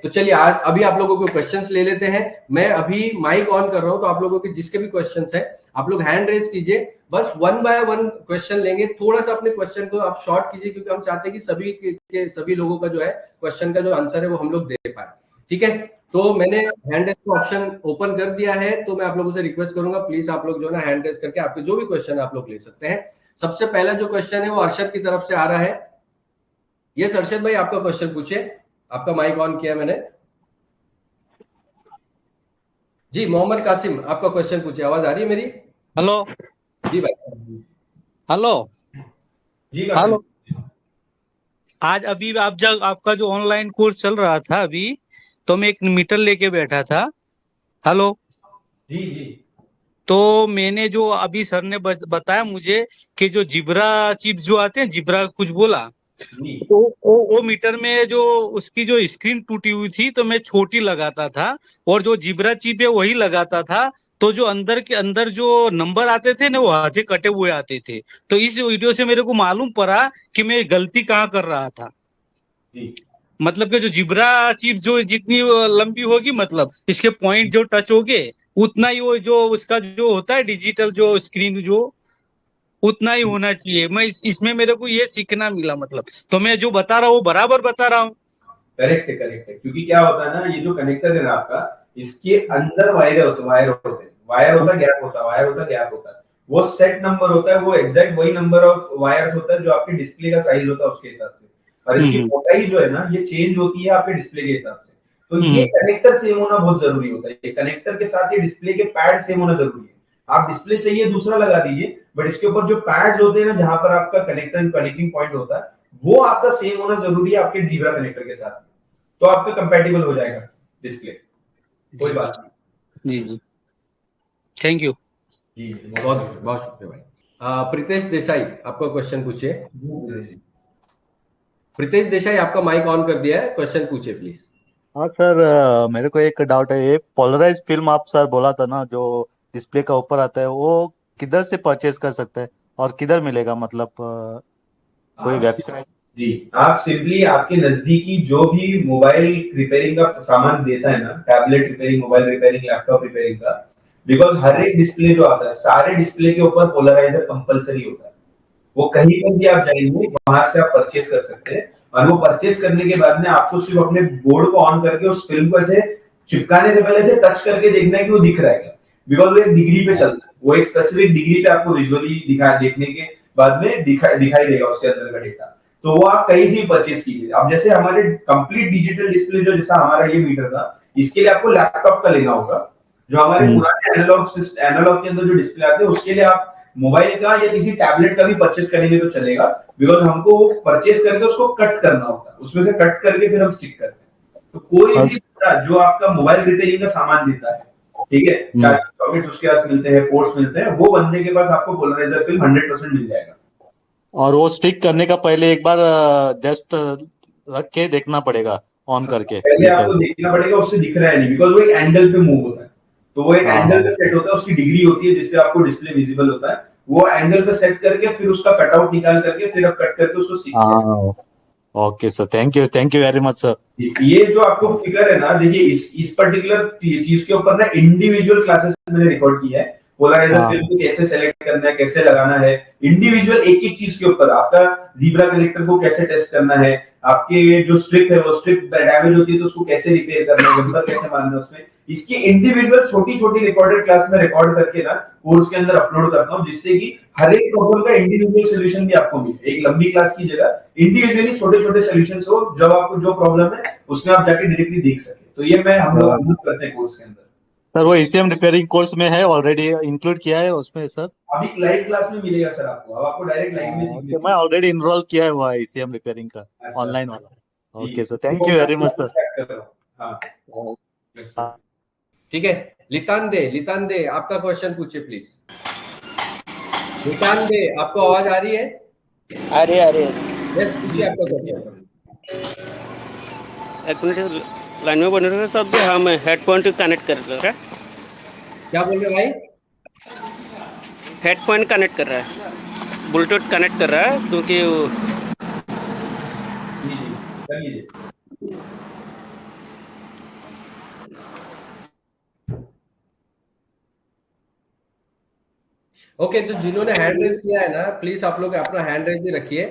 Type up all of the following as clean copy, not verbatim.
तो चलिए आज अभी आप लोगों के क्वेश्चंस ले लेते हैं। मैं अभी माइक ऑन कर रहा हूं, तो आप लोगों के जिसके भी क्वेश्चंस हैं आप लोग हैंड रेज कीजिए। बस 1 बाय 1 क्वेश्चन लेंगे। थोड़ा सा अपने क्वेश्चन को आप शॉर्ट कीजिए, क्योंकि हम चाहते हैं कि सभी लोगों का जो है क्वेश्चन का जो आंसर है वो हम लोग दे पाए। ठीक है, तो मैंने हैंड रेज का ऑप्शन ओपन कर दिया है, तो मैं आप लोगों से रिक्वेस्ट करूंगा प्लीज आप लोग जो है ना हैंड रेज करके आपके जो भी क्वेश्चन आप लोग ले सकते हैं। सबसे पहला जो क्वेश्चन है वो अर्शद की तरफ से आ रहा है। यस अर्शद भाई, आपका क्वेश्चन पूछिए। आपका माइक ऑन किया मैंने जी। मोहम्मद कासिम, आपका क्वेश्चन पूछिए। आवाज आ रही है मेरी? हेलो। जी भाई। हेलो। जी कासिम। हेलो। आज अभी आप जब आपका जो ऑनलाइन कोर्स चल रहा था अभी, तो मैं एक मीटर लेके बैठा था। हेलो। जी जी तो मैंने जो अभी सर ने बताया मुझे कि जो जिब्रा चिप्स जो आते हैं, जिब्रा कुछ बोला, जी। तो वो मीटर में जो उसकी जो स्क्रीन टूटी हुई थी तो मैं छोटी लगाता था, और जो जिब्रा चिप है वही लगाता था। तो जो अंदर के अंदर जो नंबर आते थे ना, वो आधे कटे हुए आते थे। तो इस वीडियो से मेरे को मालूम पड़ा कि मैं गलती कहाँ कर रहा था। जी मतलब कि जो जिब्रा चिप जो जितनी लंबी होगी, मतलब इसके पॉइंट जो टच होगे, उतना ही वो जो उसका जो होता है डिजिटल जो स्क्रीन जो, उतना ही होना चाहिए। इसमें मेरे को ये सीखना मिला, मतलब तो मैं जो बता रहा हूँ वो बराबर बता रहा हूँ। करेक्ट है, करेक्ट है। क्योंकि क्या होता है ना, ये जो कनेक्टर है ना आपका, इसके अंदर वायर होता है, गैप होता है, वायर होता है, गैप होता है। वो सेट नंबर होता है, वो एग्जैक्ट वही नंबर ऑफ वायर्स होता है जो आपके डिस्प्ले का साइज होता है उसके हिसाब से। और इसकी हम्म। मोटाई जो है ना, ये चेंज होती है आपके डिस्प्ले के हिसाब से। तो ये हम्म। कनेक्टर सेम होना बहुत जरूरी होता है। ये कनेक्टर के साथ ये डिस्प्ले के पैड सेम होना जरूरी है। आप डिस्प्ले चाहिए दूसरा लगा दीजिए, बट इसके ऊपर जो पैड्स होते हैं ना, जहां पर आपका कनेक्टर कनेक्टिंग पॉइंट होता है, वो आपका सेम होना जरूरी है आपके जीब्रा कनेक्टर के साथ। तो आपका कंपैटिबल हो जाएगा डिस्प्ले। कोई जी जी। बात नहीं। जी जी। Thank you. जी बहुत बहुत शुक्रिया भाई। प्रीतेश देसाई, आपका क्वेश्चन पूछिए। प्रीतेश देसाई, आपका माइक ऑन कर दिया है, क्वेश्चन पूछिए प्लीज। हाँ सर, मेरे को एक डाउट है। ये पोलराइज फिल्म आप सर बोला था ना, जो डिस्प्ले का ऊपर आता है, वो किधर से परचेज कर सकते हैं और किधर मिलेगा? मतलब कोई आप वेबसाइट? जी, आप सिंपली आपके नजदीकी जो भी मोबाइल रिपेयरिंग का सामान देता है ना, tablet repairing, mobile repairing, laptop repairing का, बिकॉज हर एक डिस्प्ले जो आता है, सारे डिस्प्ले के ऊपर पोलराइजर कंपलसरी होता है। वो कहीं पर भी आप जाएंगे वहां से आप परचेज कर सकते हैं। और वो परचेज करने के बाद में आपको सिर्फ अपने बोर्ड को ऑन करके उस फिल्म को ऐसे चिपकाने से पहले से टच करके देखना है कि वो दिख रहा है। बिकॉज वो एक डिग्री पे चलता है, वो एक स्पेसिफिक डिग्री पे आपको विजुअली दिखा देखने के बाद में दिखाई देगा उसके अंदर का डेटा। तो वो आप कहीं से भी परचेज कीजिए। अब जैसे हमारे कंप्लीट डिजिटल डिस्प्ले जो जैसा हमारा ये मीटर था, इसके लिए आपको लैपटॉप का लेना होगा। जो हमारे हम्म। पुराने एनालॉग के अंदर जो डिस्प्ले आते हैं, उसके लिए आप मोबाइल का या किसी टैबलेट का भी परचेज करेंगे तो चलेगा। बिकॉज हमको वो परचेज करके उसको कट करना होता है, उसमें से कट करके फिर हम स्टिक करते हैं। तो कोई भी जो आपका मोबाइल रिपेयरिंग का सामान देता है, ठीक है, हम्म। चार्जिंग सॉकेट्स उसके पास मिलते हैं, पोर्ट्स मिलते हैं, वो बंदे के पास आपको पोलराइजर फिल्म 100% मिल जाएगा। और वो स्टिक करने का पहले एक बार जस्ट रख के देखना पड़ेगा, ऑन करके पहले मीटर। आपको देखना पड़ेगा उससे दिख रहा है नहीं, बिकॉज वो एक एंगल पे मूव होता है। तो वो एक हाँ एंगल पे हाँ। सेट होता है, उसकी डिग्री होती है जिसपे आपको डिस्प्ले विजिबल होता है। वो एंगल पे सेट करके फिर उसका कटआउट निकाल करके फिर आप कट करके उसको स्टिक किया। हाँ। Okay sir, thank you very much sir. ये जो आपको फिगर है ना, देखिए इस पर्टिकुलर चीज के ऊपर ना इंडिविजुअल क्लासेस मैंने रिकॉर्ड किया है। पोलराइजर हाँ फिल्म को कैसे सेलेक्ट करना है, कैसे लगाना है, इंडिविजुअल एक एक चीज के ऊपर आपका जीब्रा कनेक्टर को कैसे टेस्ट करना है, आपके जो स्ट्रिप है वो स्ट्रिप डैमेज होती है तो उसको कैसे रिपेयर करना है, जंपर कैसे मारना है उसमें, इसकी इंडिविजुअल छोटी छोटी रिकॉर्डेड क्लास में रिकॉर्ड करके ना कोर्स के अंदर अपलोड करता हूँ, जिससे कि हर एक प्रॉब्लम का इंडिविजुअल सोल्यूशन भी आपको मिले। एक लंबी क्लास की जगह इंडिविजुअली छोटे छोटे सोल्यूशन हो, जब आपको जो प्रॉब्लम है उसमें आप जाके डायरेक्टली देख सके। तो ये मैं हम लोग करते हैं कोर्स के अंदर। सर, वो ईसीएम रिपेयरिंग कोर्स में है, ऑलरेडी इंक्लूड किया है उसमें सर? अभी लाइव क्लास में मिलेगा सर आपको, अब आपको डायरेक्ट लाइव में सीखने ओके, को मैं मिलेगा। ऑलरेडी इनरोल किया हुआ है ईसीएम रिपेयरिंग का, अच्छा ऑनलाइन वाला। जी, ओके सर, तो थैंक वो यू मैं वेरी मच आपको सर। चेक कर रहा हूँ। हाँ yes, sir। ठीक है, लितान दे आपका क्वेश्चन पूछिए प्लीज। लितान दे, आपको आवाज आ रही है? अरे अरे यस, पूछिए आपका क्वेश्चन। एक मिनट लाइन में बने रहो सब। हम हेडफोन को कनेक्ट कर रहे हैं। क्या बोल रहे भाई? हेडफोन कनेक्ट कर रहा है, ब्लूटूथ कनेक्ट कर रहा है, क्योंकि जी जी, कर लीजिए। ओके, तो जिन्होंने हैंड रेज किया है ना, प्लीज आप लोग अपना हैंड रेज ही रखिए।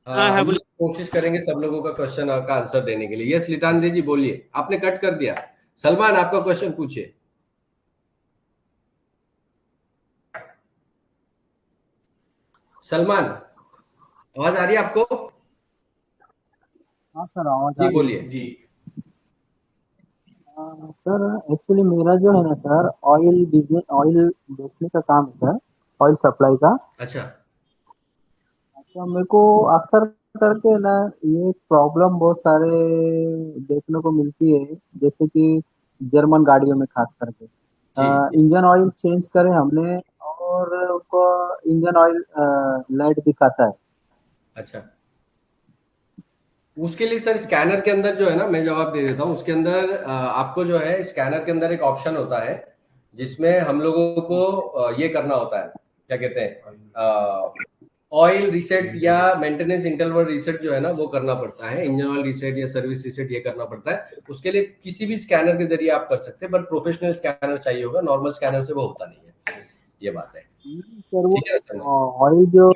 हाँ हाँ हम बोलिए। लोग कोशिश करेंगे सब लोगों का क्वेश्चन का आंसर देने के लिए। यस लितांदे जी बोलिए, आपने कट कर दिया। सलमान आपका क्वेश्चन पूछिए। सलमान, आवाज आ रही है आपको? हाँ सर, आवाज आ जी रही है। बोलिए जी। सर एक्चुअली मेरा जो है ना सर, ऑयल बिजनेस, ऑयल बेचने का काम है सर, ऑयल सप्लाई का। अच्छा अच्छा, मेरे को अक्सर करके ना ये प्रॉब्लम बहुत सारे देखने को मिलती है, जैसे कि जर्मन गाड़ियों में खास करके जी जी। इंजन ऑयल चेंज करें हमने और उनको इंजन ऑयल लाइट दिखाता है। अच्छा, उसके लिए सर स्कैनर के अंदर जो है ना, मैं जवाब दे देता हूँ। उसके अंदर आपको जो है स्कैनर के अंदर एक ऑप्शन होता है जिसमें हम लोगों को ये करना होता है, क्या कहते हैं, ऑयल रीसेट या मेंटेनेंस इंटरवल रीसेट जो है ना वो करना पड़ता है। इंजन ऑयल रीसेट या सर्विस रीसेट ये करना पड़ता है। उसके लिए किसी भी स्कैनर के जरिए आप कर सकते हैं, बट प्रोफेशनल स्कैनर चाहिए होगा, नॉर्मल स्कैनर से वो होता नहीं है। ये बात है। सर वो ठीक है ना सर? ऑयल जो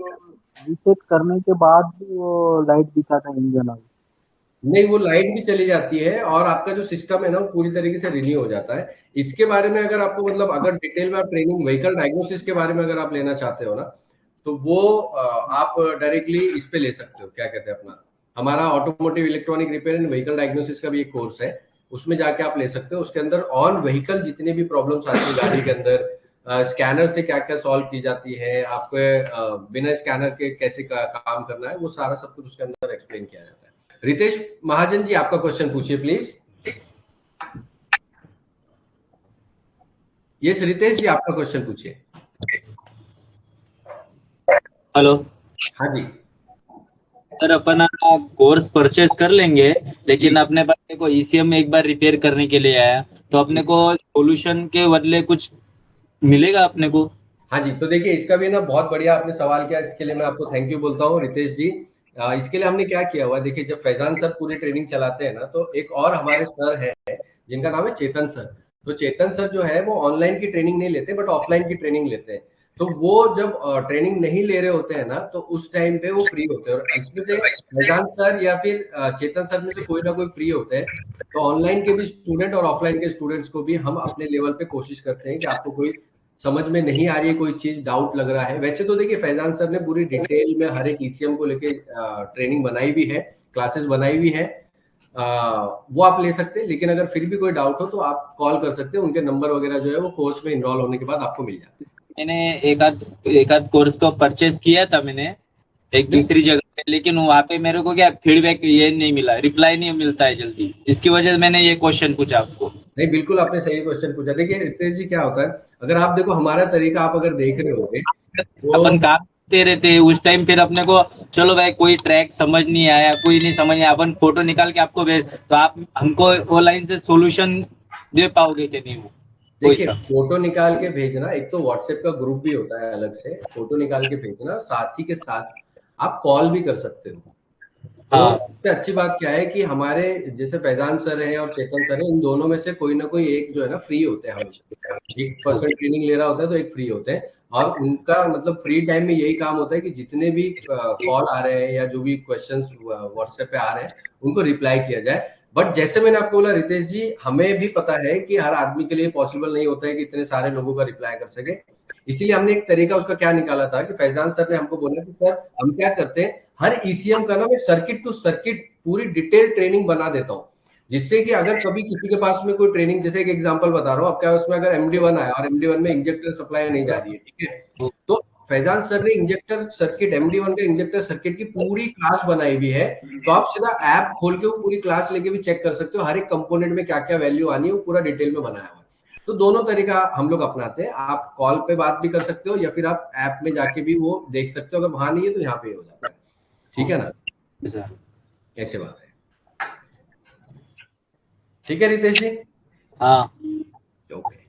रीसेट करने के बाद भी वो लाइट दिखाता है, इंजन ऑयल। नहीं, वो लाइट भी चली जाती है और आपका जो सिस्टम है ना वो पूरी तरीके से रिन्यू हो जाता है। इसके बारे में अगर आपको मतलब अगर डिटेल में आप ट्रेनिंग व्हीकल डायग्नोसिस के बारे में अगर आप लेना चाहते हो ना, तो वो आप डायरेक्टली इस पे ले सकते हो, क्या कहते हैं अपना, हमारा automotive electronic repair and vehicle diagnosis का भी एक कोर्स है, उसमें जाके आप ले सकते हो। उसके अंदर ऑन व्हीकल जितने भी प्रॉब्लम्स आती है गाड़ी के अंदर, स्कैनर से क्या क्या सॉल्व की जाती है, आपको बिना स्कैनर के कैसे काम करना है, वो सारा सब कुछ उसके अंदर एक्सप्लेन किया जाता है। रितेश महाजन जी आपका क्वेश्चन पूछिए प्लीज। यस रितेश जी आपका क्वेश्चन पूछिए। हेलो हाँ जी सर, अपन कोर्स परचेज कर लेंगे, जी लेकिन अपने पास देखो ईसीएम में एक बार रिपेयर करने के लिए आया, तो अपने जी। को सॉल्यूशन के बदले कुछ मिलेगा अपने को? हाँ जी, तो देखिए इसका भी ना बहुत बढ़िया आपने सवाल किया, इसके लिए मैं आपको थैंक यू बोलता हूँ रितेश जी। इसके लिए हमने क्या किया हुआ है, देखिए जब फैजान सर पूरी ट्रेनिंग चलाते हैं ना, तो एक और हमारे सर है जिनका नाम है चेतन सर। तो चेतन सर जो है वो ऑनलाइन की ट्रेनिंग नहीं लेते बट ऑफलाइन की ट्रेनिंग लेते हैं। तो वो जब ट्रेनिंग नहीं ले रहे होते हैं ना, तो उस टाइम पे वो फ्री होते हैं, और इसमें से फैजान सर या फिर चेतन सर में से कोई ना कोई फ्री होते हैं। तो ऑनलाइन के भी स्टूडेंट और ऑफलाइन के स्टूडेंट्स को भी हम अपने लेवल पे कोशिश करते हैं कि आपको कोई समझ में नहीं आ रही है, कोई चीज डाउट लग रहा है। वैसे तो देखिए फैजान सर ने पूरी डिटेल में हर एक ईसीएम को लेके ट्रेनिंग बनाई भी है, क्लासेस बनाई भी है, वो आप ले सकते हैं। लेकिन अगर फिर भी कोई डाउट हो तो आप कॉल कर सकते हैं, उनके नंबर वगैरह जो है वो कोर्स में इनरोल होने के बाद आपको मिल जाते हैं। मैंने एक आध कोर्स को परचेज किया था मैंने एक नहीं दूसरी जगह पे, लेकिन वहां पे मेरे को क्या फीडबैक ये नहीं मिला, रिप्लाई नहीं मिलता है जल्दी, इसकी वजह से मैंने ये क्वेश्चन पूछा आपको। नहीं, बिल्कुल आपने सही क्वेश्चन पूछा। देखिए रितेश जी क्या होता है, अगर आप देखो हमारा तरीका आप अगर देख रहे होगे तो अपन काम करते रहते हैं उस टाइम, फिर अपने को चलो भाई कोई ट्रैक समझ नहीं आया, कोई नहीं समझ आया, अपन फोटो निकाल के आपको भेज, तो आप हमको वो लाइन से सॉल्यूशन दे पाओगे कि नहीं? वो कोई देखिए सब फोटो निकाल के भेजना, एक तो व्हाट्सएप का ग्रुप भी होता है अलग से, फोटो निकाल के भेजना, साथ ही के साथ आप कॉल भी कर सकते हो। तो हाँ सबसे अच्छी बात क्या है कि हमारे जैसे फैजान सर है और चेतन सर है, इन दोनों में से कोई ना कोई एक जो है ना फ्री होते हैं हमेशा। एक पर्सन ट्रेनिंग ले रहा होता है तो एक फ्री होते हैं, और उनका मतलब फ्री टाइम में यही काम होता है कि जितने भी कॉल आ रहे हैं या जो भी क्वेश्चंस व्हाट्सएप पे आ रहे हैं उनको रिप्लाई किया जाए। बट जैसे मैंने आपको बोला रितेश जी, हमें भी पता है कि हर आदमी के लिए पॉसिबल नहीं होता है कि इतने सारे लोगों का रिप्लाई कर सके। इसीलिए हमने एक तरीका उसका क्या निकाला था कि फैजान सर ने हमको बोला कि सर हम क्या करते हैं, हर ईसीएम का ना मैं सर्किट टू सर्किट पूरी डिटेल ट्रेनिंग बना देता हूँ, जिससे कि अगर कभी किसी के पास में कोई ट्रेनिंग, जैसे एक एग्जांपल बता रहा हूँ, आपके पास में अगर MD1 आया और MD1 में इंजेक्टर सप्लाई नहीं जा रही है, ठीक है, तो फैजान सर ने इंजेक्टर सर्किट, MD1 का इंजेक्टर सर्किट की पूरी क्लास बनाई हुई है। तो आप सीधा ऐप खोल के वो पूरी क्लास लेके भी चेक कर सकते हो, हर एक कंपोनेंट में क्या क्या वैल्यू आनी है वो पूरा डिटेल में बनाया हुआ है। तो दोनों तरीका हम लोग अपनाते हैं, आप कॉल पे बात भी कर सकते हो या फिर आप ऐप में जाके भी वो देख सकते हो, अगर वहां नहीं है तो यहाँ पे हो जाता है। ठीक है ना, ऐसा। ऐसे बात है। ठीक है रितेश जी, हाँ ओके।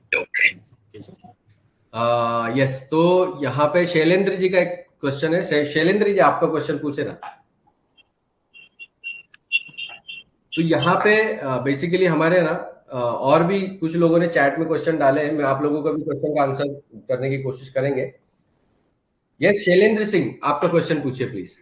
यस, तो यहाँ पे शैलेंद्र जी का एक क्वेश्चन है। शैलेंद्र जी आपका क्वेश्चन पूछे ना। तो यहाँ पे बेसिकली हमारे ना और भी कुछ लोगों ने चैट में क्वेश्चन डाले हैं, मैं आप लोगों का भी क्वेश्चन का आंसर करने की कोशिश करेंगे। यस शैलेंद्र सिंह, आपका क्वेश्चन पूछिए प्लीज।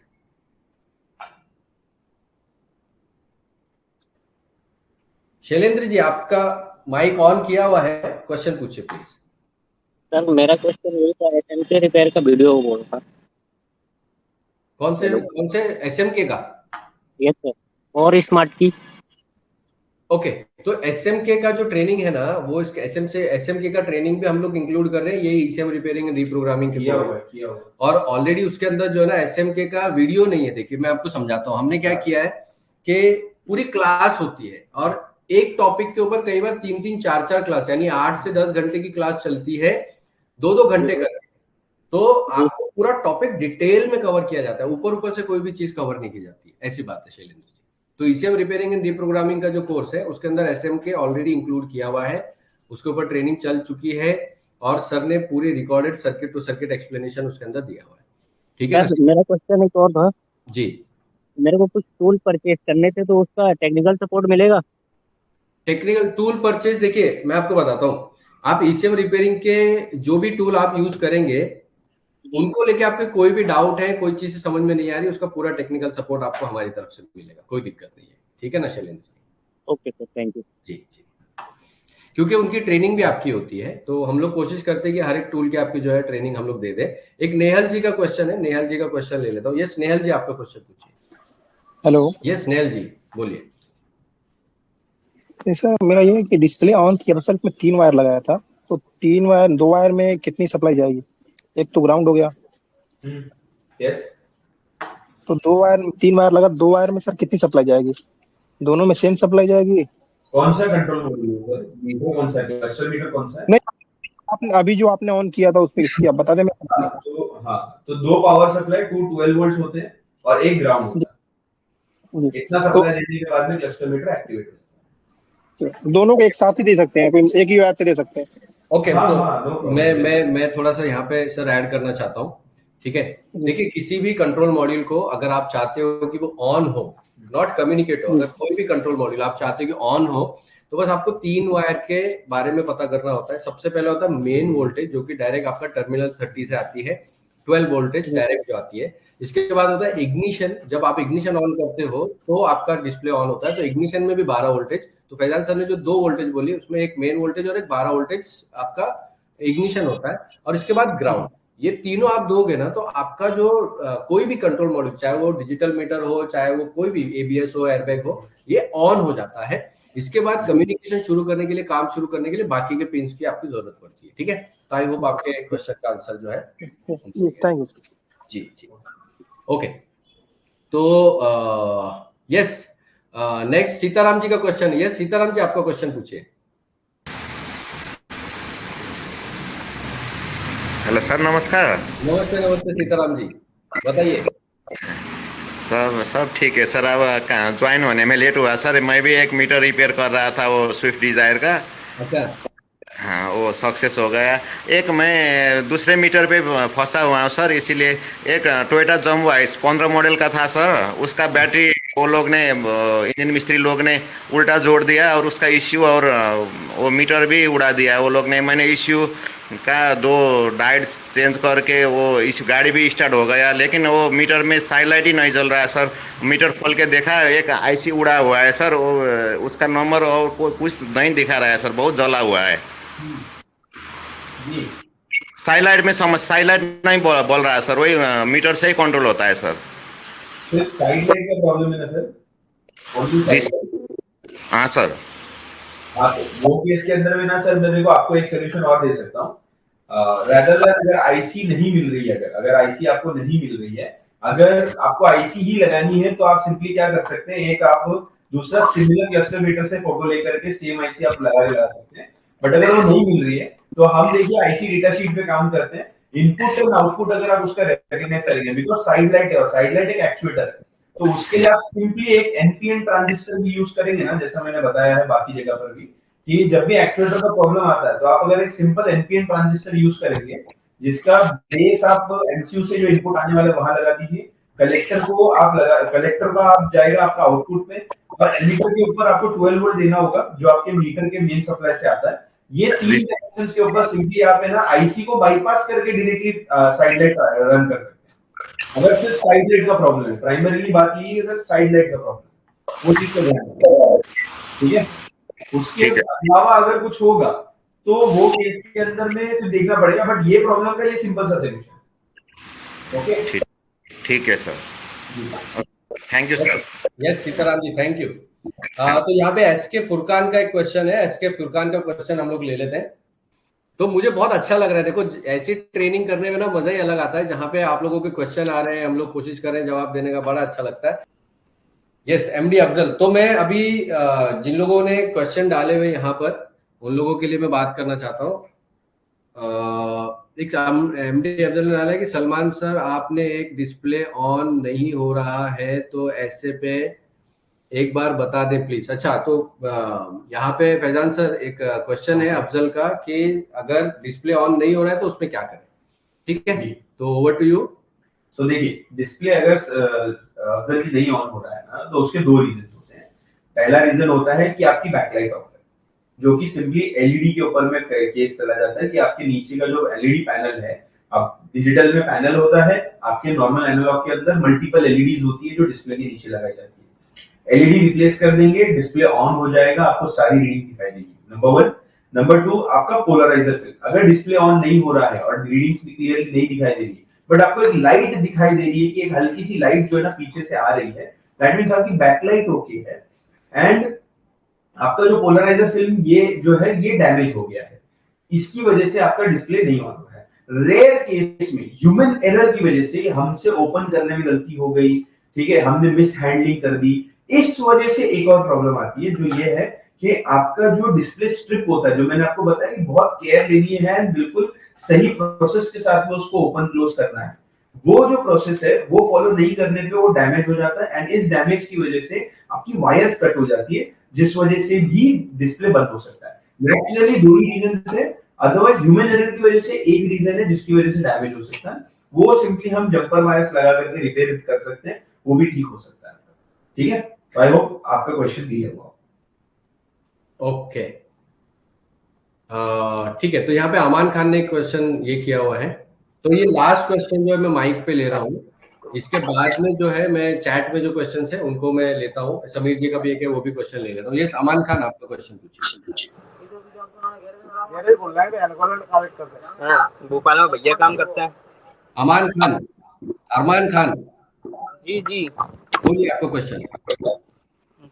शैलेंद्र जी, आपका माइक ऑन किया हुआ है, क्वेश्चन पूछिए प्लीज। सर मेरा क्वेश्चन यही था, एसएमके रिपेयर का वीडियो बोल रहा। कौन से एसएमके का? यस सर, और स्मार्ट की। ओके, तो एसएमके का जो ट्रेनिंग है ना, वो इसके एसएमके का ट्रेनिंग भी हम लोग इंक्लूड कर रहे हैं, यही ईसीएम रिपेयरिंग एंड रीप्रोग्रामिंग किया हुआ। और ऑलरेडी उसके अंदर जो है ना एसएमके का वीडियो नहीं है। देखिए मैं आपको समझाता हूँ, हमने क्या किया है कि पूरी क्लास होती है और एक टॉपिक के ऊपर कई बार 3-3, 4-4 क्लास, यानी 8 से 10 घंटे की क्लास चलती है, 2-2 घंटे करके। तो आपको पूरा टॉपिक डिटेल में कवर किया जाता है, ऊपर से कोई भी चीज कवर नहीं की जाती, ऐसी बात है शैलेंद्र जी। तो ईसीएम रिपेयरिंग एंड रीप्रोग्रामिंग का जो कोर्स है उसके अंदर एसएमके ऑलरेडी इंक्लूड किया हुआ है, उसके ऊपर ट्रेनिंग चल चुकी है और सर ने पूरी recorded circuit to circuit explanation उसके अंदर दिया हुआ है। ठीक है सर मेरा क्वेश्चन एक और था जी। मेरे को कुछ टूल परचेज करने थे, तो उसका टेक्निकल सपोर्ट मिलेगा? टेक्निकल टूल परचेज, देखिए मैं आपको बताता हूँ, आप ईसीएम रिपेयरिंग के जो भी टूल आप यूज करेंगे उनको लेके आपके कोई भी डाउट है, कोई चीज समझ में नहीं आ रही, उसका पूरा टेक्निकल सपोर्ट आपको हमारी तरफ से मिलेगा, कोई दिक्कत नहीं है। ठीक है ना Shailendra ji? Okay sir, thank you. जी जी, क्योंकि उनकी ट्रेनिंग भी आपकी होती है, तो हम लोग कोशिश करते हैं कि हर एक टूल की आपकी जो है ट्रेनिंग हम लोग दे दें। एक नेहल जी का क्वेश्चन है, नेहल जी का क्वेश्चन ले लेता हूँ। यस नेहल जी, आपका क्वेश्चन पूछिए। हेलो। यस नेहल जी बोलिए। सर मेरा ये है कि डिस्प्ले ऑन किया था सर, इसमें 3 वायर लगाया था, तो 3 वायर, 2 वायर में कितनी सप्लाई जाएगी? एक तो ग्राउंड हो गया, यस, तो 2 वायर, 3 वायर लगा, 2 वायर में सर कितनी सप्लाई जाएगी? दोनों में सेम सप्लाई जाएगी? कौन सा कंट्रोल मॉड्यूल मीटर, कौन सा क्लस्टर मीटर कौन सा है? नहीं, आपने अभी जो आपने ऑन किया था उसमें इसकी आप बता दें। तो 2 पावर सप्लाई 2 12 वोल्ट्स होते हैं और एक ग्राउंड होता है। इतना सप्लाई देने के बाद में क्लस्टर मीटर एक्टिवेट होता है। दोनों को एक साथ ही दे सकते हैं, कोई एक ही वायर से दे सकते हैं? ओके, हाँ, तो हाँ, no problem। मैं थोड़ा सा यहाँ पे सर ऐड करना चाहता हूँ। ठीक है, देखिए किसी भी कंट्रोल मॉड्यूल को अगर आप चाहते हो कि वो ऑन हो, नॉट कम्युनिकेट हो, अगर कोई भी कंट्रोल मॉड्यूल आप चाहते हो कि ऑन हो, तो बस आपको 3 वायर के बारे में पता करना होता है। सबसे पहले होता है मेन वोल्टेज, जो कि डायरेक्ट आपका टर्मिनल 30 से आती है, 12 वोल्टेज डायरेक्ट जो आती है। इसके बाद होता है इग्निशन, जब आप इग्निशन ऑन करते हो तो आपका डिस्प्ले ऑन होता है, तो इग्निशन में भी 12 वोल्टेज। तो फैजान सर ने जो 2 वोल्टेज बोली, उसमें एक मेन वोल्टेज और एक 12 वोल्टेज आपका इग्निशन होता है। और इसके बाद ग्राउंड, ये तीनों आप दोगे ना, तो आपका जो कोई भी कंट्रोल मॉड्यूल, चाहे वो डिजिटल मीटर हो, चाहे वो कोई भी एबीएस हो, एयरबैग हो, ये ऑन हो जाता है। इसके बाद कम्युनिकेशन शुरू करने के लिए, काम शुरू करने के लिए बाकी के पिंस की आपकी जरूरत पड़ती है। ठीक है, तो आई होप आपके क्वेश्चन का आंसर जो है। Thank you. जी जी, ओके। तो यस, नेक्स्ट सीताराम जी का क्वेश्चन। यस सीताराम जी, आपका क्वेश्चन पूछिए। हेलो सर, नमस्कार। नमस्ते नमस्ते सीताराम जी, बताइए। सब ठीक है सर। अब ज्वाइन होने में लेट हुआ सर, मैं भी एक मीटर रिपेयर कर रहा था, वो स्विफ्ट डिजायर का। अच्छा, हाँ, वो सक्सेस हो गया। एक मैं दूसरे मीटर पे फंसा हुआ हूँ सर, इसीलिए। एक टोयोटा जम्बो आइस 15 मॉडल का था सर, उसका बैटरी वो लोग ने, इंजन मिस्त्री लोग ने उल्टा जोड़ दिया और उसका इश्यू और वो मीटर भी उड़ा दिया वो लोग ने। मैंने इश्यू का 2 डायोड्स चेंज करके वो इश्यू, गाड़ी भी स्टार्ट हो गया, लेकिन वो मीटर में साइलाइट ही नहीं जल रहा है सर। मीटर खोल के देखा, एक आईसी उड़ा हुआ है सर, वो उसका नंबर और कुछ नहीं दिखा रहा है सर, बहुत जला हुआ है। साइलाइट में साइलाइट नहीं बोल रहा है सर, वही मीटर से ही कंट्रोल होता है सर। सिर्फ साइड लाइट का प्रॉब्लम है ना सर? जी हाँ सर। आप वो केस के अंदर में ना सर, मैं देखो आपको एक सोल्यूशन और दे सकता हूँ। रेदर देन अगर आईसी नहीं मिल रही है, अगर आईसी आपको नहीं मिल रही है, अगर आपको आईसी ही लगानी है, तो आप सिंपली क्या कर सकते हैं, एक आप दूसरा सिमिलर क्लस्टर मीटर से फोटो लेकर के सेम आईसी आप लगा सकते हैं। बट अगर वो नहीं मिल रही है, तो हम देखिए आईसी डेटा शीट पे काम करते हैं, इनपुट और आउटपुट अगर आप उसका रिकॉग्नाइज करेंगे, बिकॉज साइड लाइट है और साइड लाइट एक एक्चुएटर है, तो उसके लिए आप सिंपली एक एनपीएन ट्रांजिस्टर भी यूज करेंगे ना, जैसा मैंने बताया है बाकी जगह पर भी, कि जब भी एक्चुएटर का प्रॉब्लम आता है, तो आप अगर एक सिंपल एनपीएन ट्रांजिस्टर यूज करेंगे, जिसका बेस आप एमसीयू से जो इनपुट आने वाला वहां लगा दीजिए, कलेक्टर का आप जाएगा आपका आउटपुट में, और एमिटर के ऊपर आपको 12 वोल्ट देना होगा, जो आपके मीटर के मेन सप्लाई से आता है। ये 3 कनेक्शंस के ऊपर सिंपली आप है ना आईसी को बाईपास करके डायरेक्टली साइड लाइट रन कर सकते हैं। अगर सिर्फ साइड लाइट का प्रॉब्लम है, प्राइमरीली बात यही है अगर साइड लाइट का प्रॉब्लम, वो चीज को ध्यान रखना, ठीक है। उसके अलावा अगर कुछ होगा तो वो केस के अंदर में फिर देखना पड़ेगा, बट ये प्रॉब्लम का ये सिंपल सा सॉल्यूशन। ओके, ठीक है sir, thank you sir. Yes Sitaram ji, thank you. तो यहाँ पे एसके फुरकान का एक क्वेश्चन है, एसके फुरकान का क्वेश्चन हम लोग ले लेते हैं। तो मुझे बहुत अच्छा लग रहा है, देखो ऐसी ट्रेनिंग करने में ना मजा ही अलग आता है, जहाँ पे आप लोगों के क्वेश्चन आ रहे हैं, हम लोग कोशिश कर रहे हैं जवाब देने का, बड़ा अच्छा लगता है। यस एमडी अफजल, तो मैं अभी जिन लोगों ने क्वेश्चन डाले हुए यहाँ पर, उन लोगों के लिए मैं बात करना चाहता हूँ। एक एमडी अफजल ने डाला है कि सलमान सर आपने एक डिस्प्ले ऑन नहीं हो रहा है तो ऐसे पे एक बार बता दें प्लीज। अच्छा, तो यहाँ पे फैजान सर एक क्वेश्चन है अफजल का कि अगर डिस्प्ले ऑन नहीं हो रहा है तो उसमें क्या करें, ठीक है, तो ओवर टू यू। सो देखिए, डिस्प्ले अगर अफजल जी नहीं ऑन हो रहा है ना, तो उसके 2 रीजन होते हैं। पहला रीजन होता है कि आपकी बैकलाइट ऑफ है, जो कि सिंपली एलईडी के ऊपर में केस चला जाता है कि आपके नीचे का जो एलईडी पैनल है, अब डिजिटल में पैनल होता है, आपके नॉर्मल एनालॉग के अंदर मल्टीपल एलईडीज होती है जो डिस्प्ले के नीचे लगाई जाती है। एलईडी रिप्लेस कर देंगे, डिस्प्ले ऑन हो जाएगा, आपको सारी रीडिंग दिखाई देगी, नंबर 1। नंबर 2, आपका पोलराइजर फिल्म, अगर डिस्प्ले ऑन नहीं हो रहा है और रीडिंग्स भी क्लियरली नहीं दिखाई दे रही, बट आपको एक लाइट दिखाई दे रही है कि एक हल्की सी लाइट जो है ना पीछे से आ रही है, दैट मींस आपकी बैकलाइट ओके है, एंड आपका जो पोलराइजर फिल्म ये जो है ये डैमेज हो गया है, इसकी वजह से आपका डिस्प्ले नहीं ऑन हो रहा है। रेयर केस में ह्यूमन एरर की वजह से हमसे ओपन करने में गलती हो गई, ठीक है, हमने मिस हैंडलिंग कर दी, इस वजह से एक और प्रॉब्लम आती है, जो ये है कि आपका जो डिस्प्ले स्ट्रिप होता है, जो मैंने आपको बताया कि बहुत केयर लेनी है, बिल्कुल सही प्रोसेस के साथ में उसको ओपन क्लोज करना है, वो जो प्रोसेस है वो फॉलो नहीं करने पे वो डैमेज हो जाता है, एंड इस डैमेज की वजह से आपकी वायर्स कट हो जाती है, जिस वजह से भी डिस्प्ले बंद हो सकता है। नेचुरली 2 ही रीजन है, अदरवाइज ह्यूमन एरर की वजह से एक रीजन है जिसकी वजह से डैमेज हो सकता है, वो सिंपली हम जंपर वायर्स लगा करके रिपेयर कर सकते हैं, वो भी ठीक हो सकता है, ठीक है। आई होप आपका क्वेश्चन क्लियर हुआ। ओके, ठीक है, तो यहाँ पे अमान खान ने क्वेश्चन ये किया हुआ है, तो ये लास्ट क्वेश्चन जो है मैं माइक पे ले रहा हूँ, इसके बाद में जो है मैं चैट में जो क्वेश्चन है उनको मैं लेता हूँ, समीर जी का भी एक है वो भी क्वेश्चन ले लेता हूँ। ये अमान खान आपका क्वेश्चन पूछिए। भोपाल में भैया काम करते हैं। अमान खान, अरमान खान जी जी, बोलिए आपका क्वेश्चन।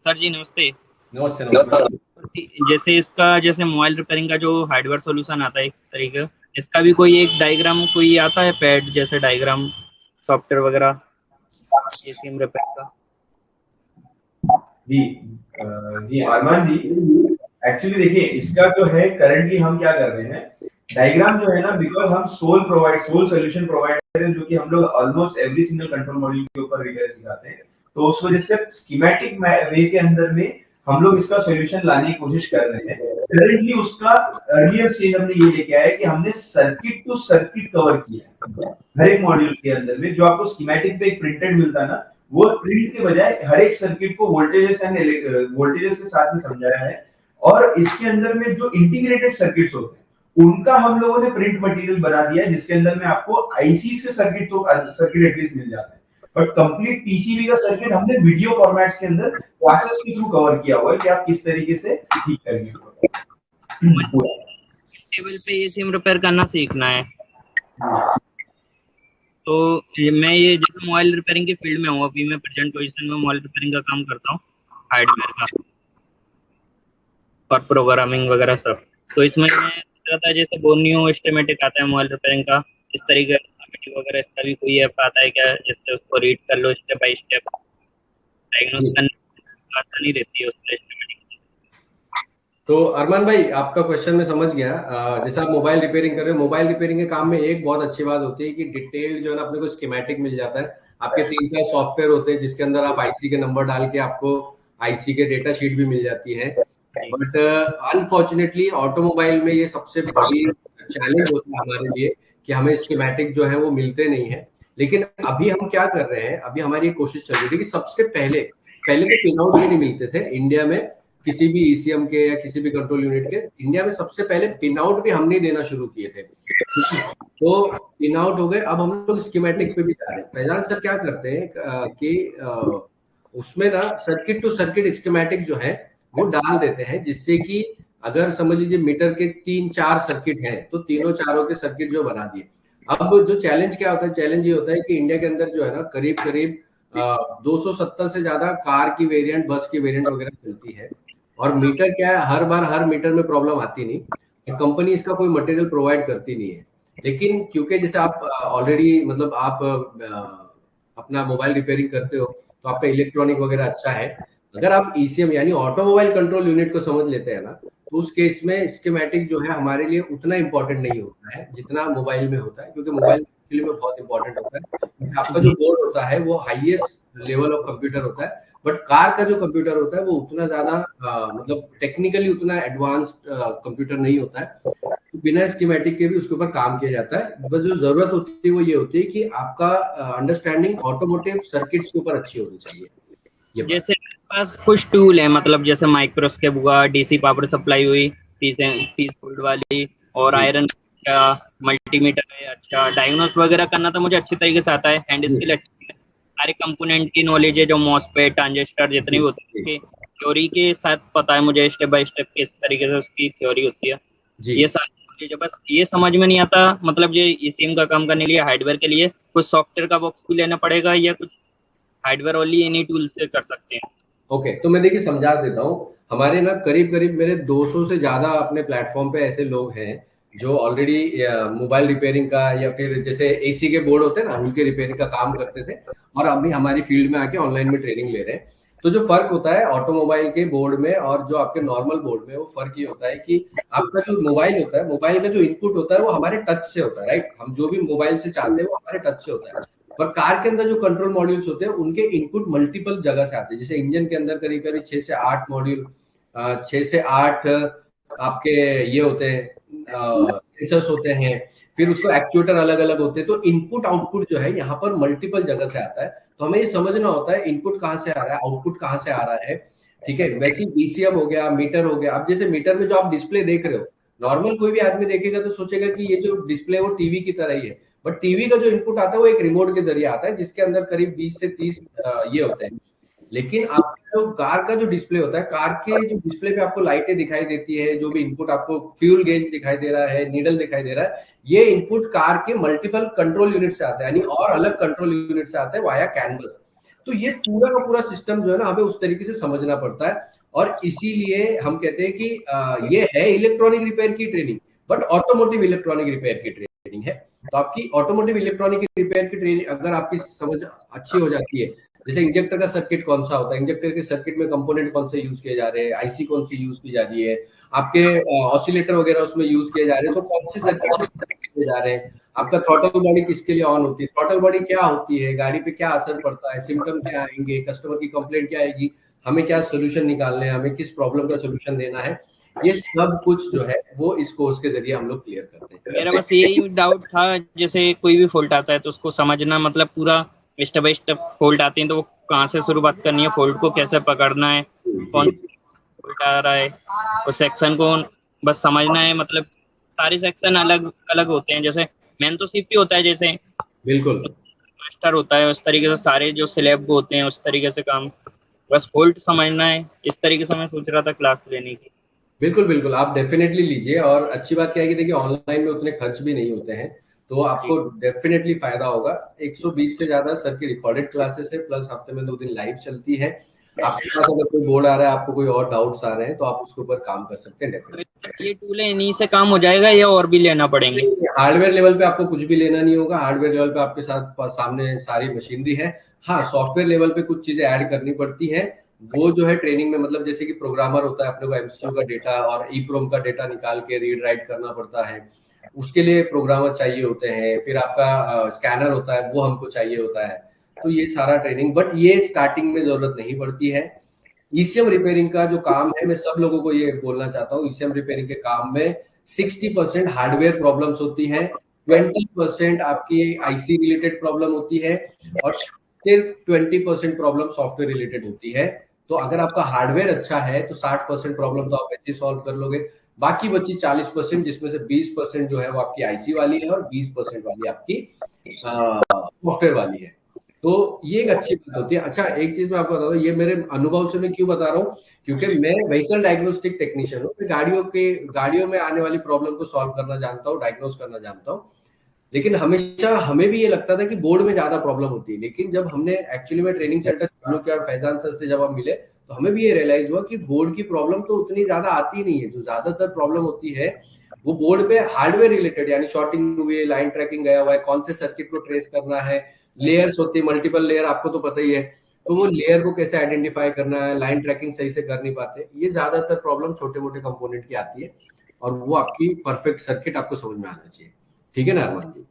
सर जी नमस्ते। नमस्ते नमस्ते। जैसे इसका जैसे मोबाइल रिपेयरिंग का जो हार्डवेयर सॉल्यूशन आता है एक तरीके, इसका भी कोई एक डायग्राम कोई आता है, पैड जैसे डायग्राम सॉफ्टवेयर वगैरह ये सिम रिपेयर का? जी जी अरमान जी, एक्चुअली देखिए इसका जो है करंटली हम क्या कर रहे हैं, डायग्राम जो है ना, बिकॉज हम सोल सॉल्यूशन प्रोवाइड कर रहे हैं, जो कि हम लोग almost every single control module के ऊपर रिपेयर सिखाते हैं, तो उस वजह से स्कीमेटिक वे के अंदर में हम लोग इसका सॉल्यूशन लाने की कोशिश कर रहे हैं। करंटली उसका अर्लियर स्टेज हमने ये लेके आया कि हमने सर्किट टू सर्किट कवर किया है हर एक मॉड्यूल के अंदर में। जो आपको स्कीमेटिक पे एक प्रिंटेड मिलता है ना, वो प्रिंट के बजाय हर एक सर्किट को वोल्टेजेस के साथ में समझाया है, और इसके अंदर में जो इंटीग्रेटेड सर्किट्स होते हैं उनका हम लोगों ने प्रिंट मटेरियल बना दिया है, जिसके अंदर में आपको आईसीज के सर्किट एटलीस्ट मिल जाता है, बट कंप्लीट पीसीबी का सर्किट हमने वीडियो फॉर्मेट्स के अंदर क्लासेस के थ्रू कवर किया हुआ है कि आप किस तरीके से ठीक करेंगे। टेबल पे ये सिम रिपेयर करना सीखना है, तो मैं ये जैसे मोबाइल रिपेयरिंग के फील्ड में हूँ अभी, मैं प्रेजेंट पोजीशन में मोबाइल रिपेयरिंग का काम करता हूँ, हार्डवेयर का और प्रोग्रामिंग वगैरह सब। तो इसमें मैं था जैसे बोर्नियो एस्टिमेटिक आता है मोबाइल रिपेयरिंग का, इस तरीके का वगैरह इसका भी कोई ऐप आता है क्या, जिससे उसको रीड कर लो स्टेप बाय स्टेप, डायग्नोस करने आसानी रहती है उससे एस्टिमेटिक। तो अरमान भाई आपका क्वेश्चन मैं समझ गया। जैसे आप मोबाइल रिपेयरिंग कर रहे हो, मोबाइल रिपेयरिंग के काम में एक बहुत अच्छी बात होती है कि डिटेल जो है ना अपने को स्कीमेटिक मिल जाता है। आपके 3-4 सॉफ्टवेयर होते हैं जिसके अंदर आप आईसी के नंबर डाल के आपको आईसी के डेटा शीट भी मिल जाती है, बट अनफॉर्चुनेटली ऑटोमोबाइल में ये सबसे बड़ी चैलेंज होता है हमारे लिए कि हमें स्कीमेटिक जो है वो मिलते नहीं है। लेकिन अभी हम क्या कर रहे हैं, अभी हमारी कोशिश चल रही थी कि सबसे पहले तो पिन आउट भी नहीं मिलते थे इंडिया में। किसी भी ईसीएम के या किसी भी कंट्रोल यूनिट के। इंडिया में सबसे पहले पिन आउट भी हमने देना शुरू किए थे, तो पिन आउट हो गए। अब हम लोग स्कीमेटिक पे भी जा रहे हैं। फैजान सर क्या करते हैं कि उसमें ना सर्किट टू सर्किट स्कीमेटिक जो है वो डाल देते हैं, जिससे कि अगर समझ लीजिए मीटर के 3-4 सर्किट हैं तो तीनों चारों के सर्किट जो बना दिए। अब जो चैलेंज क्या होता है, चैलेंज ये होता है कि इंडिया के अंदर जो है ना करीब करीब 270 से ज्यादा कार की वेरिएंट, बस की वेरिएंट वगैरह चलती है, और मीटर क्या है, हर बार हर मीटर में प्रॉब्लम आती नहीं, कंपनी इसका कोई मटेरियल प्रोवाइड करती नहीं है। लेकिन क्योंकि जैसे आप ऑलरेडी मतलब आप अपना मोबाइल रिपेयरिंग करते हो तो आपका इलेक्ट्रॉनिक वगैरह अच्छा है, अगर आप ईसीएम यानी ऑटोमोबाइल कंट्रोल यूनिट को समझ लेते हैं ना, तो उस केस में स्कीमेटिक जो है हमारे लिए उतना इंपॉर्टेंट नहीं होता है जितना मोबाइल में होता है, क्योंकि मोबाइल एक्चुअली में बहुत इंपॉर्टेंट होता है। आपका जो बोर्ड होता है वो हाईएस्ट लेवल ऑफ कंप्यूटर होता है, बट कार का जो कंप्यूटर होता है वो उतना ज्यादा मतलब टेक्निकली उतना एडवांस्ड कंप्यूटर नहीं होता है, तो बिना स्कीमेटिक के भी उसके ऊपर काम किया जाता है। बस जो जरूरत होती है वो ये होती है कि आपका अंडरस्टैंडिंग ऑटोमोटिव सर्किट्स के ऊपर अच्छी होनी चाहिए। जैसे मेरे पास कुछ टूल है, मतलब जैसे माइक्रोस्कोप हुआ, डीसी पावर सप्लाई हुई 30 वोल्ट वाली, और आयरन का मल्टीमीटर है, अच्छा डायग्नोस वगैरह करना तो मुझे अच्छी तरीके से आता है, हैंड स्किल अच्छी है, सारे कंपोनेंट की नॉलेज है, जो मॉसफेट ट्रांजिस्टर जितने भी होते हैं थ्योरी के साथ पता है मुझे, स्टेप बाय स्टेप किस तरीके से उसकी थ्योरी होती है, ये सारी चीजें। बस ये समझ में नहीं आता, मतलब ये ईसीएम का काम करने के लिए हार्डवेयर के लिए कुछ सॉफ्टवेयर का बॉक्स भी लेना पड़ेगा या कुछ हार्डवेयर ओनली इन्हीं टूल से कर सकते हैं? ओके, तो मैं देखिए समझा देता हूँ। हमारे ना करीब करीब मेरे 200 से ज्यादा अपने प्लेटफॉर्म पे ऐसे लोग हैं जो ऑलरेडी मोबाइल रिपेयरिंग का या फिर जैसे एसी के बोर्ड होते हैं ना उनके रिपेयरिंग का काम करते थे, और अभी हमारी फील्ड में आके ऑनलाइन में ट्रेनिंग ले रहे हैं। तो जो फर्क होता है ऑटोमोबाइल के बोर्ड में और जो आपके नॉर्मल बोर्ड में, वो फर्क ये होता है कि आपका जो मोबाइल होता है, मोबाइल का जो इनपुट होता है वो हमारे टच से होता है, राइट। हम जो भी मोबाइल से चाहते हैं वो हमारे टच से होता है, पर कार के अंदर जो कंट्रोल मॉड्यूल्स होते हैं उनके इनपुट मल्टीपल जगह से आते हैं। जैसे इंजन के अंदर करीब करीब 6 से 8 मॉड्यूल, 6 से 8 आपके ये होते हैं सेंसर्स होते हैं, फिर उसको एक्चुएटर अलग अलग होते हैं, तो इनपुट आउटपुट जो है यहाँ पर मल्टीपल जगह से आता है। तो हमें ये समझना होता है इनपुट कहाँ से आ रहा है, आउटपुट कहाँ से आ रहा है, ठीक है। वैसे ईसीएम हो गया, मीटर हो गया। अब जैसे मीटर में जो आप डिस्प्ले देख रहे हो, नॉर्मल कोई भी आदमी देखेगा तो सोचेगा कि ये जो डिस्प्ले है वो टीवी की तरह ही है, बट टीवी का जो इनपुट आता है वो एक रिमोट के जरिए आता है, जिसके अंदर करीब 20 से 30 ये होते हैं। लेकिन आपका जो कार का जो डिस्प्ले होता है, कार के जो डिस्प्ले पे आपको लाइटें दिखाई देती है, जो भी इनपुट आपको फ्यूल गेज दिखाई दे रहा है, नीडल दिखाई दे रहा है, ये इनपुट कार के मल्टीपल कंट्रोल यूनिट से आता है, यानी और अलग कंट्रोल यूनिट से आता है वाया कैनवस। तो ये पूरा का पूरा सिस्टम जो है ना हमें उस तरीके से समझना पड़ता है, और इसीलिए हम कहते हैं कि ये है इलेक्ट्रॉनिक रिपेयर की training, but automotive electronic repair की ट्रेनिंग है। तो आपकी ऑटोमोटिव इलेक्ट्रॉनिक रिपेयर की ट्रेनिंग अगर आपकी समझ अच्छी हो जाती है, जैसे इंजेक्टर का सर्किट कौन सा होता है, इंजेक्टर के सर्किट में कंपोनेंट कौन से यूज किए जा रहे हैं, आईसी कौन सी यूज की जा रही है, आपके ऑसिलेटर वगैरह उसमें यूज किए जा रहे हैं, तो कौन से सर्किट किए जा रहे हैं, आपका थ्रॉटल बॉडी किसके लिए ऑन होती है, थ्रॉटल बॉडी क्या होती है, गाड़ी पे क्या असर पड़ता है, सिम्टम क्या आएंगे, कस्टमर की कंप्लेंट क्या आएगी, हमें क्या सोल्यूशन निकालने हैं, हमें किस प्रॉब्लम का सोल्यूशन देना है, ये सब कुछ जो है वो इस कोर्स के जरिए हम लोग क्लियर करते हैं। मेरा बस यही डाउट था, जैसे कोई भी फॉल्ट आता है तो उसको समझना, मतलब पूरा स्टेप बाय स्टेप फॉल्ट आते हैं तो वो कहाँ से शुरुआत करनी है, फॉल्ट को कैसे पकड़ना है, कौन फॉल्ट आ रहा है, उस सेक्शन को बस समझना है। मतलब सारे सेक्शन अलग अलग होते हैं, जैसे मेन तो सीपी होता है, जैसे बिल्कुल मास्टर होता है, उस तरीके से सारे जो स्लैब होते हैं उस तरीके से काम, बस फॉल्ट समझना है। इस तरीके से मैं सोच रहा था क्लास लेने की। बिल्कुल बिल्कुल, आप डेफिनेटली लीजिए, और अच्छी बात क्या है कि देखिए ऑनलाइन में उतने खर्च भी नहीं होते हैं, तो आपको डेफिनेटली फायदा होगा। 120 से ज्यादा सर की रिकॉर्डेड क्लासेस है, प्लस हफ्ते में 2 दिन लाइव चलती है। आपके पास अगर कोई बोर्ड आ रहा है, आपको कोई और डाउट्स आ रहे हैं, तो आप उसके ऊपर काम कर सकते हैं डेफिनेटली। ये टूल है, इन्हीं से काम हो जाएगा या और भी लेना पड़ेंगे? हार्डवेयर लेवल पे आपको कुछ भी लेना नहीं होगा, हार्डवेयर लेवल पे आपके साथ सामने सारी मशीनरी है। हाँ, सॉफ्टवेयर लेवल पे कुछ चीजें ऐड करनी पड़ती है, वो जो है ट्रेनिंग में, मतलब जैसे कि प्रोग्रामर होता है, अपने को एमसीयू का डेटा और ईप्रोम का डेटा निकाल के रीड राइट करना पड़ता है, उसके लिए प्रोग्रामर चाहिए होते हैं। फिर आपका स्कैनर होता है, वो हमको चाहिए होता है। तो ये सारा ट्रेनिंग, बट ये स्टार्टिंग में जरूरत नहीं पड़ती है। ईसीएम रिपेयरिंग का जो काम है, मैं सब लोगों को ये बोलना चाहता हूँ, ईसीएम रिपेयरिंग के काम में 60% हार्डवेयर प्रॉब्लम्स होती है, 20% आपकी आईसी रिलेटेड प्रॉब्लम होती है, और सिर्फ 20% प्रॉब्लम सॉफ्टवेयर रिलेटेड होती है। तो अगर आपका हार्डवेयर अच्छा है तो 60% प्रॉब्लम तो आप ऐसे सॉल्व कर लोगे। बाकी बची 40%, जिसमें से 20% जो है वो आपकी आईसी वाली है और 20% वाली आपकी सॉफ्टवेयर वाली है। तो ये एक अच्छी बात होती है। अच्छा, एक चीज मैं आपको बता दूं, ये मेरे अनुभव से मैं क्यों बता रहा हूँ, क्योंकि मैं व्हीकल डायग्नोस्टिक टेक्नीशियन हूँ। मैं गाड़ियों में आने वाली प्रॉब्लम को सॉल्व करना जानता हूँ, डायग्नोस करना जानता हूँ। लेकिन हमेशा हमें भी ये लगता था कि बोर्ड में ज्यादा प्रॉब्लम होती है, लेकिन जब हमने एक्चुअली में ट्रेनिंग सेंटर चालू किया और फैजान सर से जब हम मिले तो हमें भी ये रियलाइज हुआ कि बोर्ड की प्रॉब्लम तो उतनी ज्यादा आती नहीं है। जो ज्यादातर प्रॉब्लम होती है वो बोर्ड पे हार्डवेयर रिलेटेड, यानी शॉर्टिंग हुई है, लाइन ट्रैकिंग गया हुआ है, कौन से सर्किट को ट्रेस करना है, लेयर्स होती है, मल्टीपल लेयर, आपको तो पता ही है। तो वो लेयर को कैसे आइडेंटिफाई करना है, लाइन ट्रैकिंग सही से कर नहीं पाते, ये ज्यादातर प्रॉब्लम छोटे मोटे कंपोनेंट की आती है। और वो आपकी परफेक्ट सर्किट आपको समझ में आना चाहिए। ठीक है ना अरमान जी?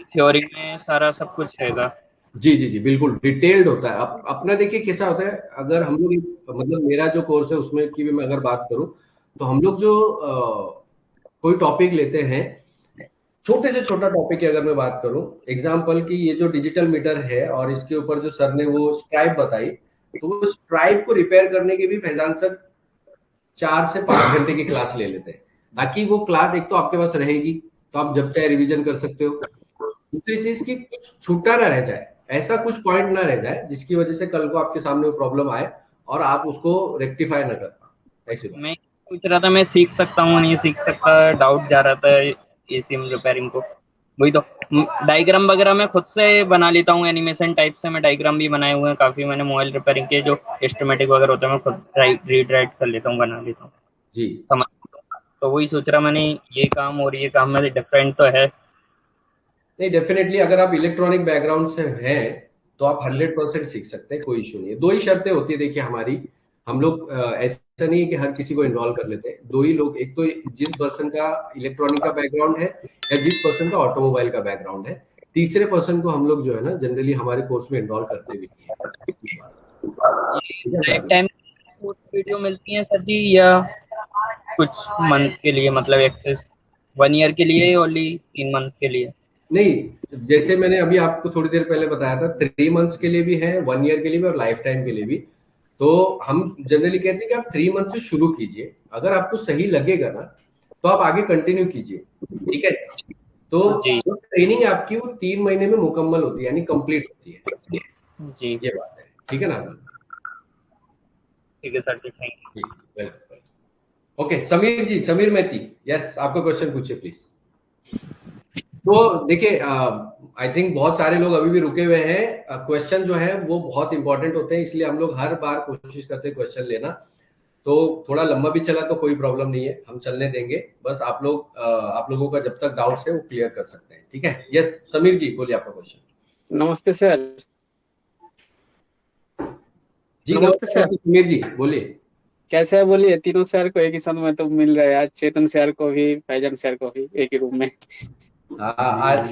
थ्योरी में सारा सब कुछ रहेगा। जी जी जी, बिल्कुल डिटेल्ड होता है। अपना देखिए कैसा होता है, अगर हम लोग मतलब मेरा जो कोर्स है उसमें की भी मैं अगर बात करूं तो हम लोग जो कोई टॉपिक लेते हैं, छोटे से छोटा टॉपिक की अगर मैं बात करूं, एग्जांपल की ये जो डिजिटल मीटर है और इसके ऊपर जो सर ने वो स्ट्राइप बताई, तो वो स्ट्राइप को रिपेयर करने के भी फैजान सर 4 से 5 घंटे की क्लास ले लेते हैं, ताकि वो क्लास एक तो आपके पास रहेगी, तो आप जब चाहे रिवीजन कर सकते हो। दूसरी चीज की कुछ छूटा ना रह जाए, ऐसा कुछ पॉइंट ना रह जाए जिसकी वजह से कल को आपके सामने वो प्रॉब्लम आए और आप उसको रेक्टिफाई ना कर पाए। ऐसी बात। मैं सोच रहा था मैं सीख सकता हूँ नहीं सीख सकता, डाउट जा रहा था एसी रिपेयरिंग को। वही तो डायग्राम वगैरह मैं खुद से बना लेता हूँ, एनिमेशन टाइप से मैं डायग्राम भी बनाए हुए हैं काफी मैंने। मोबाइल रिपेयरिंग के जो एस्टिमेटिक वगैरह होता है मैं खुद रीड राइट कर लेता हूँ, बना लेता हूँ जी, समझ। तो वही सोच रहा मैंने, ये काम और ये काम में डिफरेंट तो है। नहीं डेफिनेटली अगर आप इलेक्ट्रॉनिक बैकग्राउंड से हैं तो आप 100% सीख सकते हैं, कोई इशू नहीं है। दो ही शर्तें होती है देखिए हमारी, हम लोग ऐसा नहीं है कि हर किसी को इन्वॉल्व कर लेते हैं। दो ही लोग, एक तो जिस पर्सन का इलेक्ट्रॉनिक का बैकग्राउंड है या जिस पर्सन का ऑटोमोबाइल का बैकग्राउंड है, तीसरे पर्सन को हम लोग जो है ना जनरली हमारे कोर्स में इन्वॉल्व करते भी नहीं है। लाइफ टाइम वीडियो मिलती है सर जी, या कुछ मंथ के लिए, मतलब एक्सेस 1 ईयर के लिए ओनली, 3 मंथ के लिए? नहीं, जैसे मैंने अभी आपको थोड़ी देर पहले बताया था, 3 मंथ्स के लिए भी है, 1 ईयर के लिए भी और लाइफ टाइम के लिए भी। तो हम जनरली कहते हैं कि आप 3 मंथ से शुरू कीजिए, अगर आपको सही लगेगा ना तो आप आगे कंटिन्यू कीजिए। ठीक है, तो जो ट्रेनिंग है आपकी वो 3 महीने में मुकम्मल होती है, यानी कंप्लीट होती है। जी ये बात है। ठीक है ना? ठीक है सर जी, थैंक यू। जी, welcome. Okay, Sameer ji, Sameer Maiti, yes, आपका क्वेश्चन पूछिए प्लीज। तो देखिए, आई थिंक बहुत सारे लोग अभी भी रुके हुए हैं। क्वेश्चन जो है वो बहुत इंपॉर्टेंट होते हैं, इसलिए हम लोग हर बार कोशिश करते हैं क्वेश्चन लेना। तो थोड़ा लंबा भी चला तो कोई प्रॉब्लम नहीं है, हम चलने देंगे। बस आप लोगों का जब तक डाउट्स है वो क्लियर कर सकते हैं। ठीक है, यस समीर जी बोलिए आपका क्वेश्चन। नमस्ते सर। जी नमस्ते सर। समीर जी बोलिए। कैसे है बोलिए, तीनों शहर को एक ही साथ में तो मिल रहा है आज, चेतन शहर को भी, फैजन शहर को भी एक ही रूम में। हाँ आज,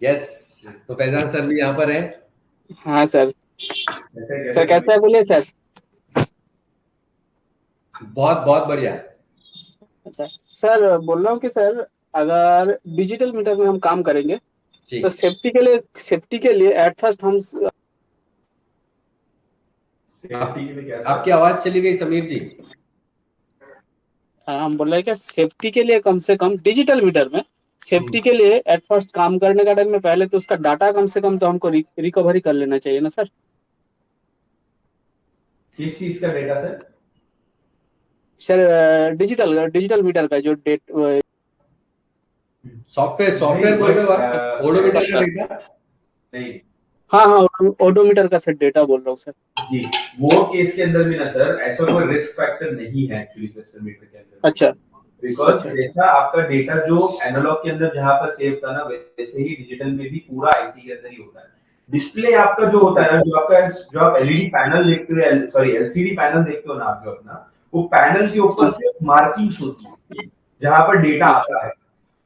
यस, तो फैजान सर भी यहाँ पर है। हाँ सर। सर कैसे है बोलिए सर। बहुत बहुत बढ़िया। अच्छा सर, बोल रहा हूँ कि सर अगर डिजिटल मीटर में हम काम करेंगे तो सेफ्टी के लिए एट फर्स्ट हम आपकी आवाज चली गई समीर जी। हम बोल रहे हैं कि सेफ्टी के लिए कम से कम डिजिटल मीटर में सेफ्टी के लिए एट फर्स्ट काम करने का टाइम में पहले तो उसका डाटा कम से कम तो हमको रिकवरी कर लेना चाहिए ना सर। किस चीज का data sir? Sir digital meter का जो सॉफ्टवेयर बोल रहे हो आप? ओडोमीटर का डेटा नहीं? हाँ ओडोमीटर का सर डेटा बोल रहा हूँ सर जी। वो केस के अंदर भी ना सर ऐसा कोई रिस्क फैक्टर नहीं है एक्चुअली क्वेश्चन मीटर के अंदर। अच्छा, बिकॉज जैसा आपका डेटा जो एनालॉग के अंदर जहां पर सेव था ना, वैसे ही डिजिटल में भी पूरा आईसी के अंदर ही होता है। डिस्प्ले आपका जो होता है ना, जो आप एलईडी पैनल देखते हो, सॉरी एलसीडी पैनल देखते हो ना आप, जो अपना वो पैनल के ऊपर से मार्किंग्स होती है जहां पर डेटा आता है,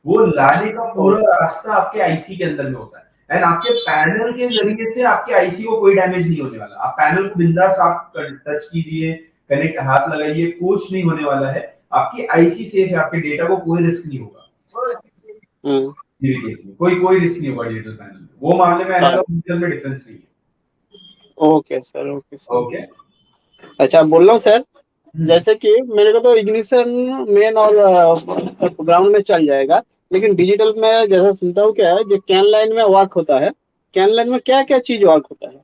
वो लाने का पूरा रास्ता आपके आईसी के अंदर में होता है। एंड आपके पैनल के जरिए से आपके आईसी को कोई डैमेज नहीं होने वाला। आप पैनल को बिंदास आप टच कीजिए, कनेक्ट हाथ लगाइए, कुछ नहीं होने वाला है। आपकी आईसी सेफ है, आपके डेटा को कोई रिस्क नहीं होगा। केस में कोई रिस्क नहीं होगा डिजिटल पैनल में। वो मामले में एनालॉग डिजिटल में डिफरेंस नहीं है। Okay sir, okay sir. Okay, अच्छा बोल रहा हूँ सर, जैसे कि मेरे को तो इग्निशन मेन और ग्राउंड में चल जाएगा, लेकिन डिजिटल में जैसा सुनता हूँ क्या है, जो कैन लाइन में वर्क होता है, कैन लाइन में क्या क्या चीज वर्क होता है?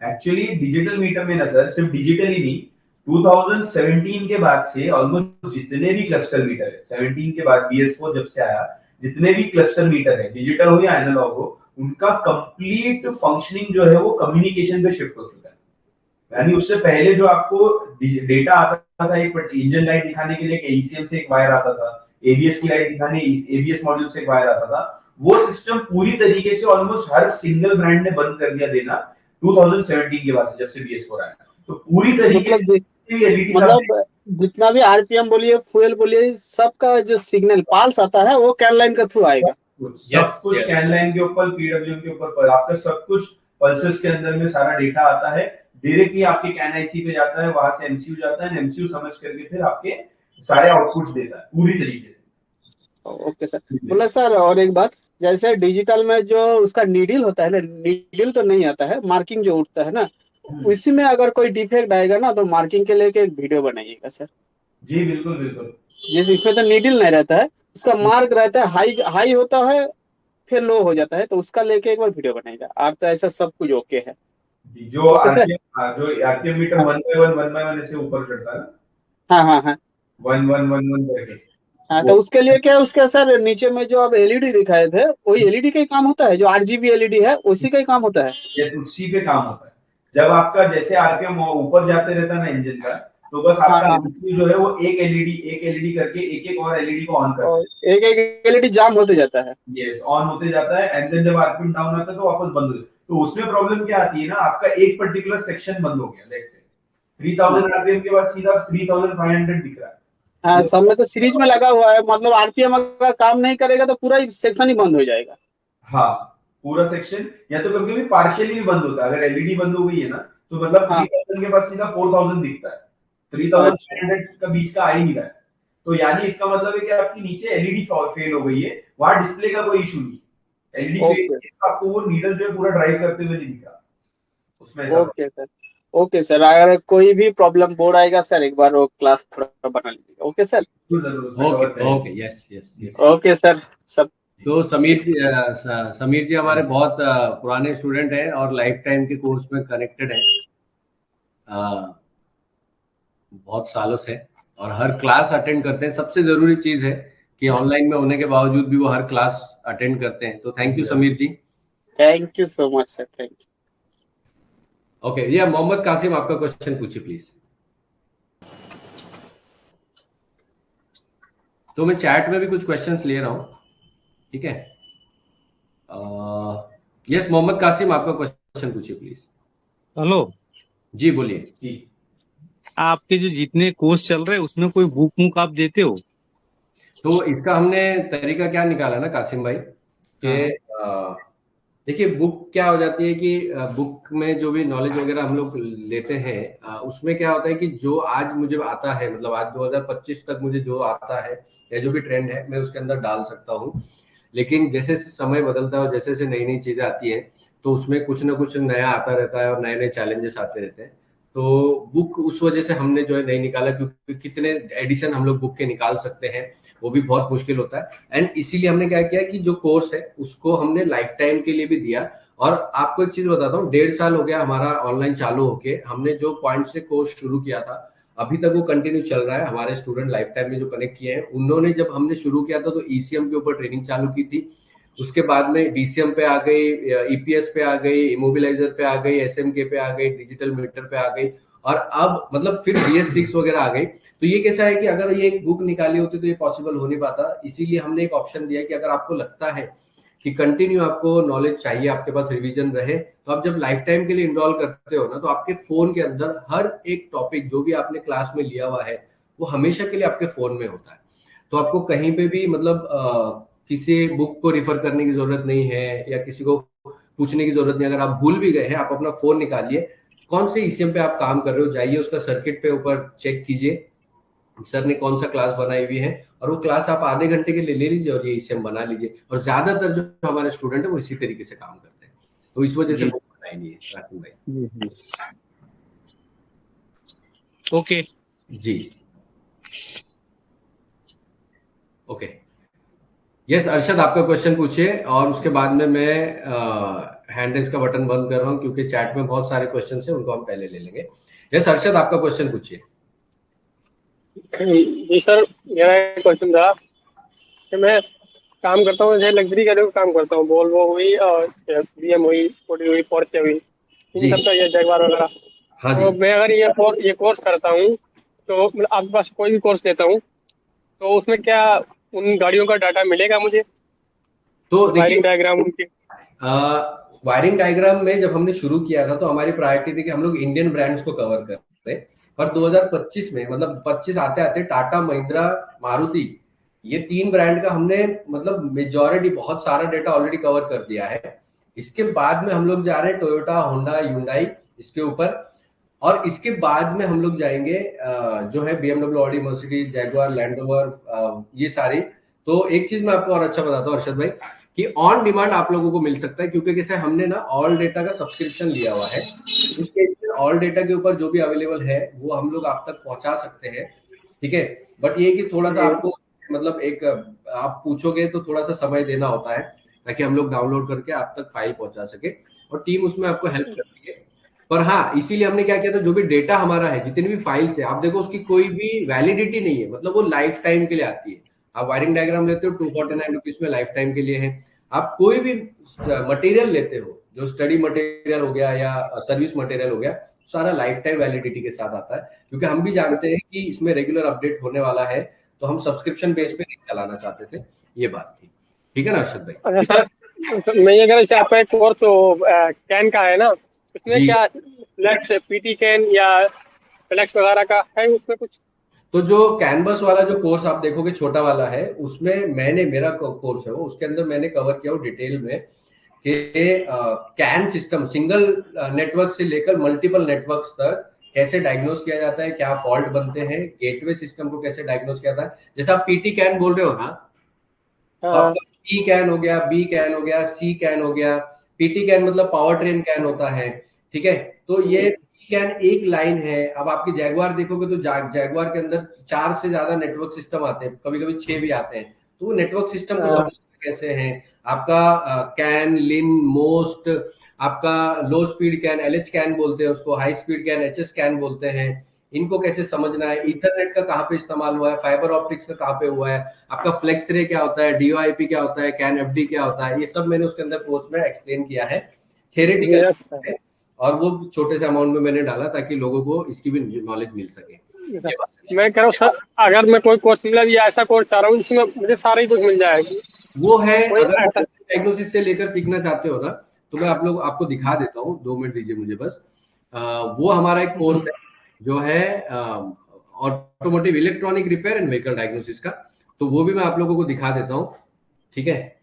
एक्चुअली डिजिटल मीटर में ना सर, सिर्फ डिजिटल ही नहीं, 2017 के बाद से ऑलमोस्ट जितने भी क्लस्टर मीटर है, 17 के बाद BS4 जब से आया, जितने भी क्लस्टर मीटर है, डिजिटल हो या एनालॉग हो, उनका कंप्लीट फंक्शनिंग जो है वो कम्युनिकेशन पे शिफ्ट हो चुका है। यानी उससे पहले जो आपको डेटा आता था, एक इंजन लाइट दिखाने के लिए एक AECM से एक वायर आता था, ABS की लाइट दिखाने ABS मॉड्यूल से एक वायर आता था, वो सिस्टम पूरी तरीके से ऑलमोस्ट हर सिंगल ब्रांड ने बंद कर दिया देना 2017 के बाद से, जब से BS4 आया। तो पूरी तरीके मतलब से एलईडी मतलब जितना भी आरपीएम बोलिए, फ्यूल बोलिए, सबका जो सिग्नल पाल्स आता है वो कैन लाइन के थ्रू आएगा। सब कुछ कैन लाइन के ऊपर, PWM के ऊपर, आपका सब कुछ पल्सेस के अंदर में सारा डेटा आता है, डायरेक्टली आपके कैन आईसी पे जाता है, वहां से MCU जाता है, MCU समझ करके फिर आपके सारे आउटपुट्स देता है पूरी तरीके से। Okay sir. बोला सर और एक बात, जैसे डिजिटल में जो उसका नीडल होता है ना, नीडल तो नहीं आता है, मार्किंग जो उठता है ना, उसी में अगर कोई डिफेक्ट आएगा ना तो मार्किंग के लिए एक वीडियो बनाइएगा सर। जी बिल्कुल बिल्कुल। जैसे इसमें तो नीडल नहीं रहता है, उसका मार्क रहता है, हाई हाई होता है फिर लो हो जाता है, तो उसका लेके एक बार वीडियो बनाएगा। आप तो ऐसा सब कुछ ओके है। जो okay sir. RPM meter 1 by 1 ऐसे ऊपर चढ़ता है, हाँ हाँ हाँ 1 1 1 1 करके। हाँ, तो उसके लिए क्या उसका सर नीचे में जो आप एलईडी दिखाए थे, वही एलईडी का ही काम होता है, जो RGB एलईडी है उसी का ही काम होता है। यस, उसी पे काम होता है। जब आपका जैसे आरपीएम ऊपर जाते रहता है ना इंजन का, तो बस हाँ आपका हाँ MCU जो है वो एक एलईडी करके एक एक और एलईडी को ऑन करता है। और एक एक एलईडी जाम होते जाता है। यस, ऑन होते जाता है, एंड देन जब आरपीएम डाउन आता है तो वापस बंद हो जाता है। तो उसमें प्रॉब्लम क्या आती है ना, आपका एक पर्टिकुलर सेक्शन बंद हो गया, लेट्स से 3000 आरपीएम के बाद सीधा 3500 दिख रहा है। हाँ, सब में तो सीरीज में लगा हुआ है, मतलब आरपीएम अगर काम नहीं करेगा तो पूरा ही सेक्शन ही बंद हो जाएगा। हाँ, पूरा सेक्शन, या तो कभी कभी पार्शियली भी बंद होता है। अगर एलईडी बंद हो गई है ना, तो मतलब 3000 के बाद सीधा 4000 दिखता है, 3500 का बीच का आ ही नहीं रहा है। तो यानी इसका मतलब है कि आपकी नीचे एलईडी फेल हो गई है, वहां डिस्प्ले का कोई इशू नहीं, एलईडी फेल, आपको वो नीडल जो है पूरा ड्राइव करते हुए नहीं दिख रहा उसमें। ओके सर, ओके सर, अगर कोई भी प्रॉब्लम बोर्ड आएगा सर, एक बार वो क्लास थोड़ा बना लीजिएगा। Okay sir. Okay okay, yes yes yes. Okay sir. सब तो समीर जी हमारे बहुत पुराने स्टूडेंट हैं और लाइफ टाइम के कोर्स में कनेक्टेड हैं बहुत सालों से, और हर क्लास अटेंड करते हैं। सबसे जरूरी चीज है कि ऑनलाइन में होने के बावजूद भी वो हर क्लास अटेंड करते हैं। तो thank you Sameer ji. Thank you so much sir, thank you. Okay, ये मोहम्मद कासिम, आपका क्वेश्चन पूछिए प्लीज। तो मैं चैट में भी कुछ क्वेश्चंस ले रहा हूँ, ठीक है। यस मोहम्मद कासिम, आपका क्वेश्चन पूछिए प्लीज। हेलो जी बोलिए। जी, आपके जो जितने कोर्स चल रहे हैं उसमें कोई बुक आप देते हो? तो इसका हमने तरीका क्या निकाला ना कासिम भाई, कि देखिए बुक क्या हो जाती है कि बुक में जो भी नॉलेज वगैरह हम लोग लेते हैं, उसमें क्या होता है कि जो आज मुझे आता है, मतलब आज 2025 तक मुझे जो आता है या जो भी ट्रेंड है मैं उसके अंदर डाल सकता हूँ। लेकिन जैसे जैसे समय बदलता है और जैसे जैसे नई नई चीजें आती है, तो उसमें कुछ ना कुछ नया आता रहता है और नए नए चैलेंजेस आते रहते हैं। तो बुक उस वजह से हमने जो है नहीं निकाला, क्योंकि कितने एडिशन हम लोग बुक के निकाल सकते हैं, वो भी बहुत मुश्किल होता है। एंड इसीलिए हमने क्या किया कि जो कोर्स है उसको हमने लाइफ टाइम के लिए भी दिया। और आपको एक चीज बताता हूँ, 1.5 साल हो गया हमारा ऑनलाइन चालू होके। हमने जो पॉइंट से कोर्स शुरू किया था अभी तक वो कंटिन्यू चल रहा है। हमारे स्टूडेंट लाइफ टाइम में जो कनेक्ट किए हैं, उन्होंने जब हमने शुरू किया था तो ECM के ऊपर ट्रेनिंग चालू की थी, उसके बाद में DCM पे आ गई, EPS पे आ गई, इमोबिलाइजर पे आ गई, SMK पे आ गई, डिजिटल मीटर पे आ गई, और अब मतलब फिर BS6 वगैरह आ गई। तो ये कैसा है कि अगर ये एक बुक निकाली होती तो ये पॉसिबल हो नहीं पाता। इसीलिए हमने एक ऑप्शन दिया कि अगर आपको लगता है कि कंटिन्यू आपको नॉलेज चाहिए, आपके पास रिवीजन रहे, तो आप जब लाइफ टाइम के लिए इनरोल करते हो ना, तो आपके फोन के अंदर हर एक टॉपिक जो भी आपने क्लास में लिया हुआ है वो हमेशा के लिए आपके फोन में होता है। तो आपको कहीं पे भी मतलब किसी बुक को रिफर करने की जरूरत नहीं है या किसी को पूछने की जरूरत नहीं। अगर आप भूल भी गए हैं, आप अपना फोन निकालिए, कौन से ECM पे आप काम कर रहे हो, जाइए उसका सर्किट पे ऊपर चेक कीजिए सर ने कौन सा क्लास बनाई हुई है, और वो क्लास आप आधे घंटे के लिए ले लीजिए और ये ECM बना लीजिए। और ज्यादातर जो हमारे स्टूडेंट है वो इसी तरीके से काम करते हैं, तो इस वजह से बुक बनाई नहीं है राकिब भाई। ओके जी। ओके, यस अरशद, आपका क्वेश्चन पूछिए और उसके बाद में मैं हैंड रेज का बटन बंद कर रहा हूँ क्योंकि चैट में बहुत सारे क्वेश्चन हैं, उनको हम पहले ले लेंगे। यस अरशद, आपका क्वेश्चन पूछिए। जी सर, मेरा एक क्वेश्चन था कि मैं काम करता हूँ, जैसे लग्जरी गाड़ियों का काम करता हूँ, वोल्वो हुई और बीएम हुई, ऑडी हुई, पोर्चे हुई, इन जी सब का, ये जगुआर वगैरह। हाँ तो जी। मैं अगर ये कोर्स करता हूँ, तो मतलब आपके पास कोई भी कोर्स लेता हूँ, तो उसमें क्या उन गाड़ियों का डाटा मिलेगा मुझे, तो देखिए, वायरिंग डायग्राम उनकी? वायरिंग डायग्राम में जब हमने शुरू किया था तो हमारी प्रायोरिटी थी कि हम लोग इंडियन ब्रांड्स को कवर कर रहे हैं, पर 2025 में मतलब 25 आते आते टाटा, महिंद्रा, मारुति, ये 3 ब्रांड का हमने मतलब मेजॉरिटी बहुत सारा डेटा ऑलरेडी कवर कर दिया है। इसके बाद में हम लोग जा रहे हैं टोयोटा, होंडा, ह्युंडई इसके ऊपर, और इसके बाद में हम लोग जाएंगे जो है BMW, Audi, Mercedes, Jaguar, land rover, ये सारी। तो एक चीज मैं आपको और अच्छा बताता हूँ अर्शद भाई, कि ऑन डिमांड आप लोगों को मिल सकता है, क्योंकि जैसे हमने ना ऑल डेटा का सब्सक्रिप्शन लिया हुआ है, उस केस में ऑल डेटा के ऊपर जो भी अवेलेबल है वो हम लोग आप तक पहुंचा सकते हैं, ठीक है। बट ये कि थोड़ा सा आपको मतलब एक आप पूछोगे तो थोड़ा सा समय देना होता है ताकि हम लोग डाउनलोड करके आप तक फाइल पहुंचा सके, और टीम उसमें आपको हेल्प करती है। पर हाँ, इसीलिए हमने क्या किया था, जो भी डेटा हमारा है, जितनी भी फाइल्स है, आप देखो उसकी कोई भी वैलिडिटी नहीं है, मतलब वो लाइफ टाइम के लिए आती है। आप वायरिंग डायग्राम लेते हो 249 रुपीज में, लाइफ टाइम के लिए है। आप कोई भी मटेरियल लेते हो, जो स्टडी मटेरियल हो गया या सर्विस मटेरियल हो गया, सारा लाइफ टाइम वैलिडिटी के साथ आता है, क्योंकि हम भी जानते हैं कि इसमें रेगुलर अपडेट होने वाला है, तो हम सब्सक्रिप्शन बेस पे नहीं चलाना चाहते थे। ये बात थी, ठीक है ना अर्षद भाई? अच्छा सर, मैं ये कह रहा आपका एक कोर्स कैन का है ना, उसमें जी, क्या फ्लेक्स, पीटी कैन या फ्लेक्स वगैरह का है उसमें कुछ? तो जो कैनवस वाला जो कोर्स आप देखोगे छोटा वाला है, उसमें मेरा कोर्स है वो, उसके अंदर मैंने कवर किया वो डिटेल में कि कैन सिस्टम सिंगल नेटवर्क से लेकर मल्टीपल नेटवर्क्स तक कैसे डायग्नोस किया जाता है, क्या फॉल्ट बनते हैं, गेटवे सिस्टम को कैसे डायग्नोस किया जाता है। जैसे आप पीटी कैन बोल रहे हो ना, तो हाँ आपका पी कैन हो गया, बी कैन हो गया, सी कैन हो गया। पीटी कैन मतलब पावर ट्रेन कैन होता है, ठीक है। तो ये पी कैन एक लाइन है। अब आपकी जैगुआर देखोगे तो जैगुआर के अंदर 4 से ज्यादा नेटवर्क सिस्टम आते हैं, कभी कभी 6 भी आते हैं। तो वो नेटवर्क सिस्टम को हाँ समझना कैसे है, आपका कैन, लिन, मोस्ट, आपका लो स्पीड कैन, एलएच कैन बोलते हैं उसको, high speed can HS can बोलते हैं, इनको कैसे समझना है, ईथरनेट का कहाँ पे इस्तेमाल हुआ है, फाइबर ऑप्टिक्स का कहाँ पे हुआ है, आपका फ्लेक्स रे क्या होता है, डीओआईपी क्या होता है, कैन एफडी क्या होता है, ये सब मैंने उसके अंदर कोर्स में एक्सप्लेन किया है ये थियरेटिकल, अच्छा है। और वो छोटे से अमाउंट में मैंने डाला ताकि लोगों को इसकी भी नॉलेज मिल सके। ये बात है। मैं कह रहा हूँ सर, अगर मैं कोई कोर्स मतलब या ऐसा कोर्स चाह रहा हूँ जिसमें मुझे सारा ही कुछ मिल जाएगी, वो है, कोई अगर आप ऐसा? डायग्नोसिस से लेकर सीखना चाहते हो ना, तो मैं आपको दिखा देता हूँ, 2 मिनट दीजिए मुझे बस। वो हमारा एक कोर्स है जो है automotive electronic repair and vehicle diagnosis का, तो वो भी मैं आप लोगों को दिखा देता हूँ, ठीक है।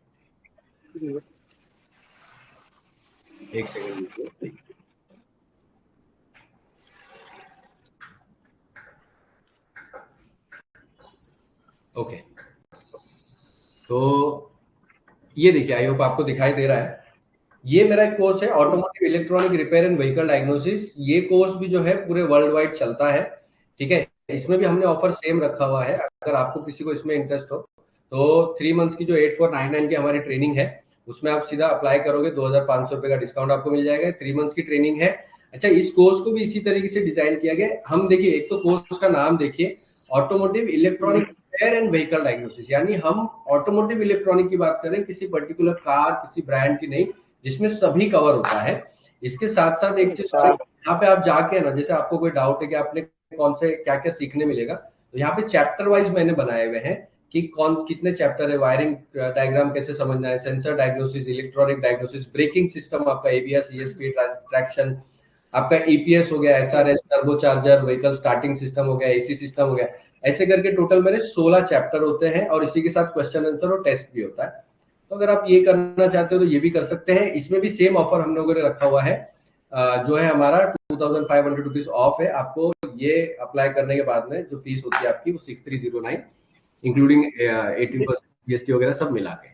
एक सेकंड। ओके, तो ये देखिए, आई होप आपको दिखाई दे रहा है। ये मेरा एक कोर्स है automotive electronic repair and vehicle diagnosis. ये कोर्स भी जो है पूरे वर्ल्ड वाइड चलता है, ठीक है। इसमें भी हमने ऑफर सेम रखा हुआ है, अगर आपको किसी को इसमें इंटरेस्ट हो तो 3 मंथ्स की जो 8499 की हमारी ट्रेनिंग है, उसमें आप सीधा अप्लाई करोगे, 2500 रुपए का डिस्काउंट आपको मिल जाएगा। 3 मंथ्स की ट्रेनिंग है। अच्छा, इस कोर्स को भी इसी तरीके से डिजाइन किया गया। हम देखिए, एक तो कोर्स का नाम देखिए, automotive electronic repair and vehicle diagnosis, यानी हम ऑटोमोटिव इलेक्ट्रॉनिक की बात करें, किसी पर्टिकुलर कार, किसी ब्रांड की नहीं, जिसमें सभी कवर होता है। इसके साथ साथ एक चीज, यहाँ पे आप जाके ना, जैसे आपको कोई डाउट है कि आपने कौन से क्या क्या सीखने मिलेगा, तो यहाँ पे चैप्टर वाइज मैंने बनाए हुए हैं कि कौन कितने चैप्टर है, वायरिंग डायग्राम कैसे समझना है, sensor diagnosis, electronic diagnosis, braking system, आपका एबीएस, ईएसपी, ट्रैक्शन, आपका ईपीएस हो गया, SRS, turbo charger, vehicle starting system हो गया, एसी सिस्टम हो गया। ऐसे करके टोटल मेरे 16 चैप्टर होते हैं, और इसी के साथ क्वेश्चन आंसर और टेस्ट भी होता है। तो अगर आप ये करना चाहते हो तो ये भी कर सकते हैं। इसमें भी सेम ऑफर हम लोगों ने रखा हुआ है, जो है हमारा 2500 रुपीज ऑफ है। आपको ये अप्लाई करने के बाद में जो फीस होती है आपकी, वो 6309 इंक्लूडिंग 18% जीएसटी वगैरह सब मिला के,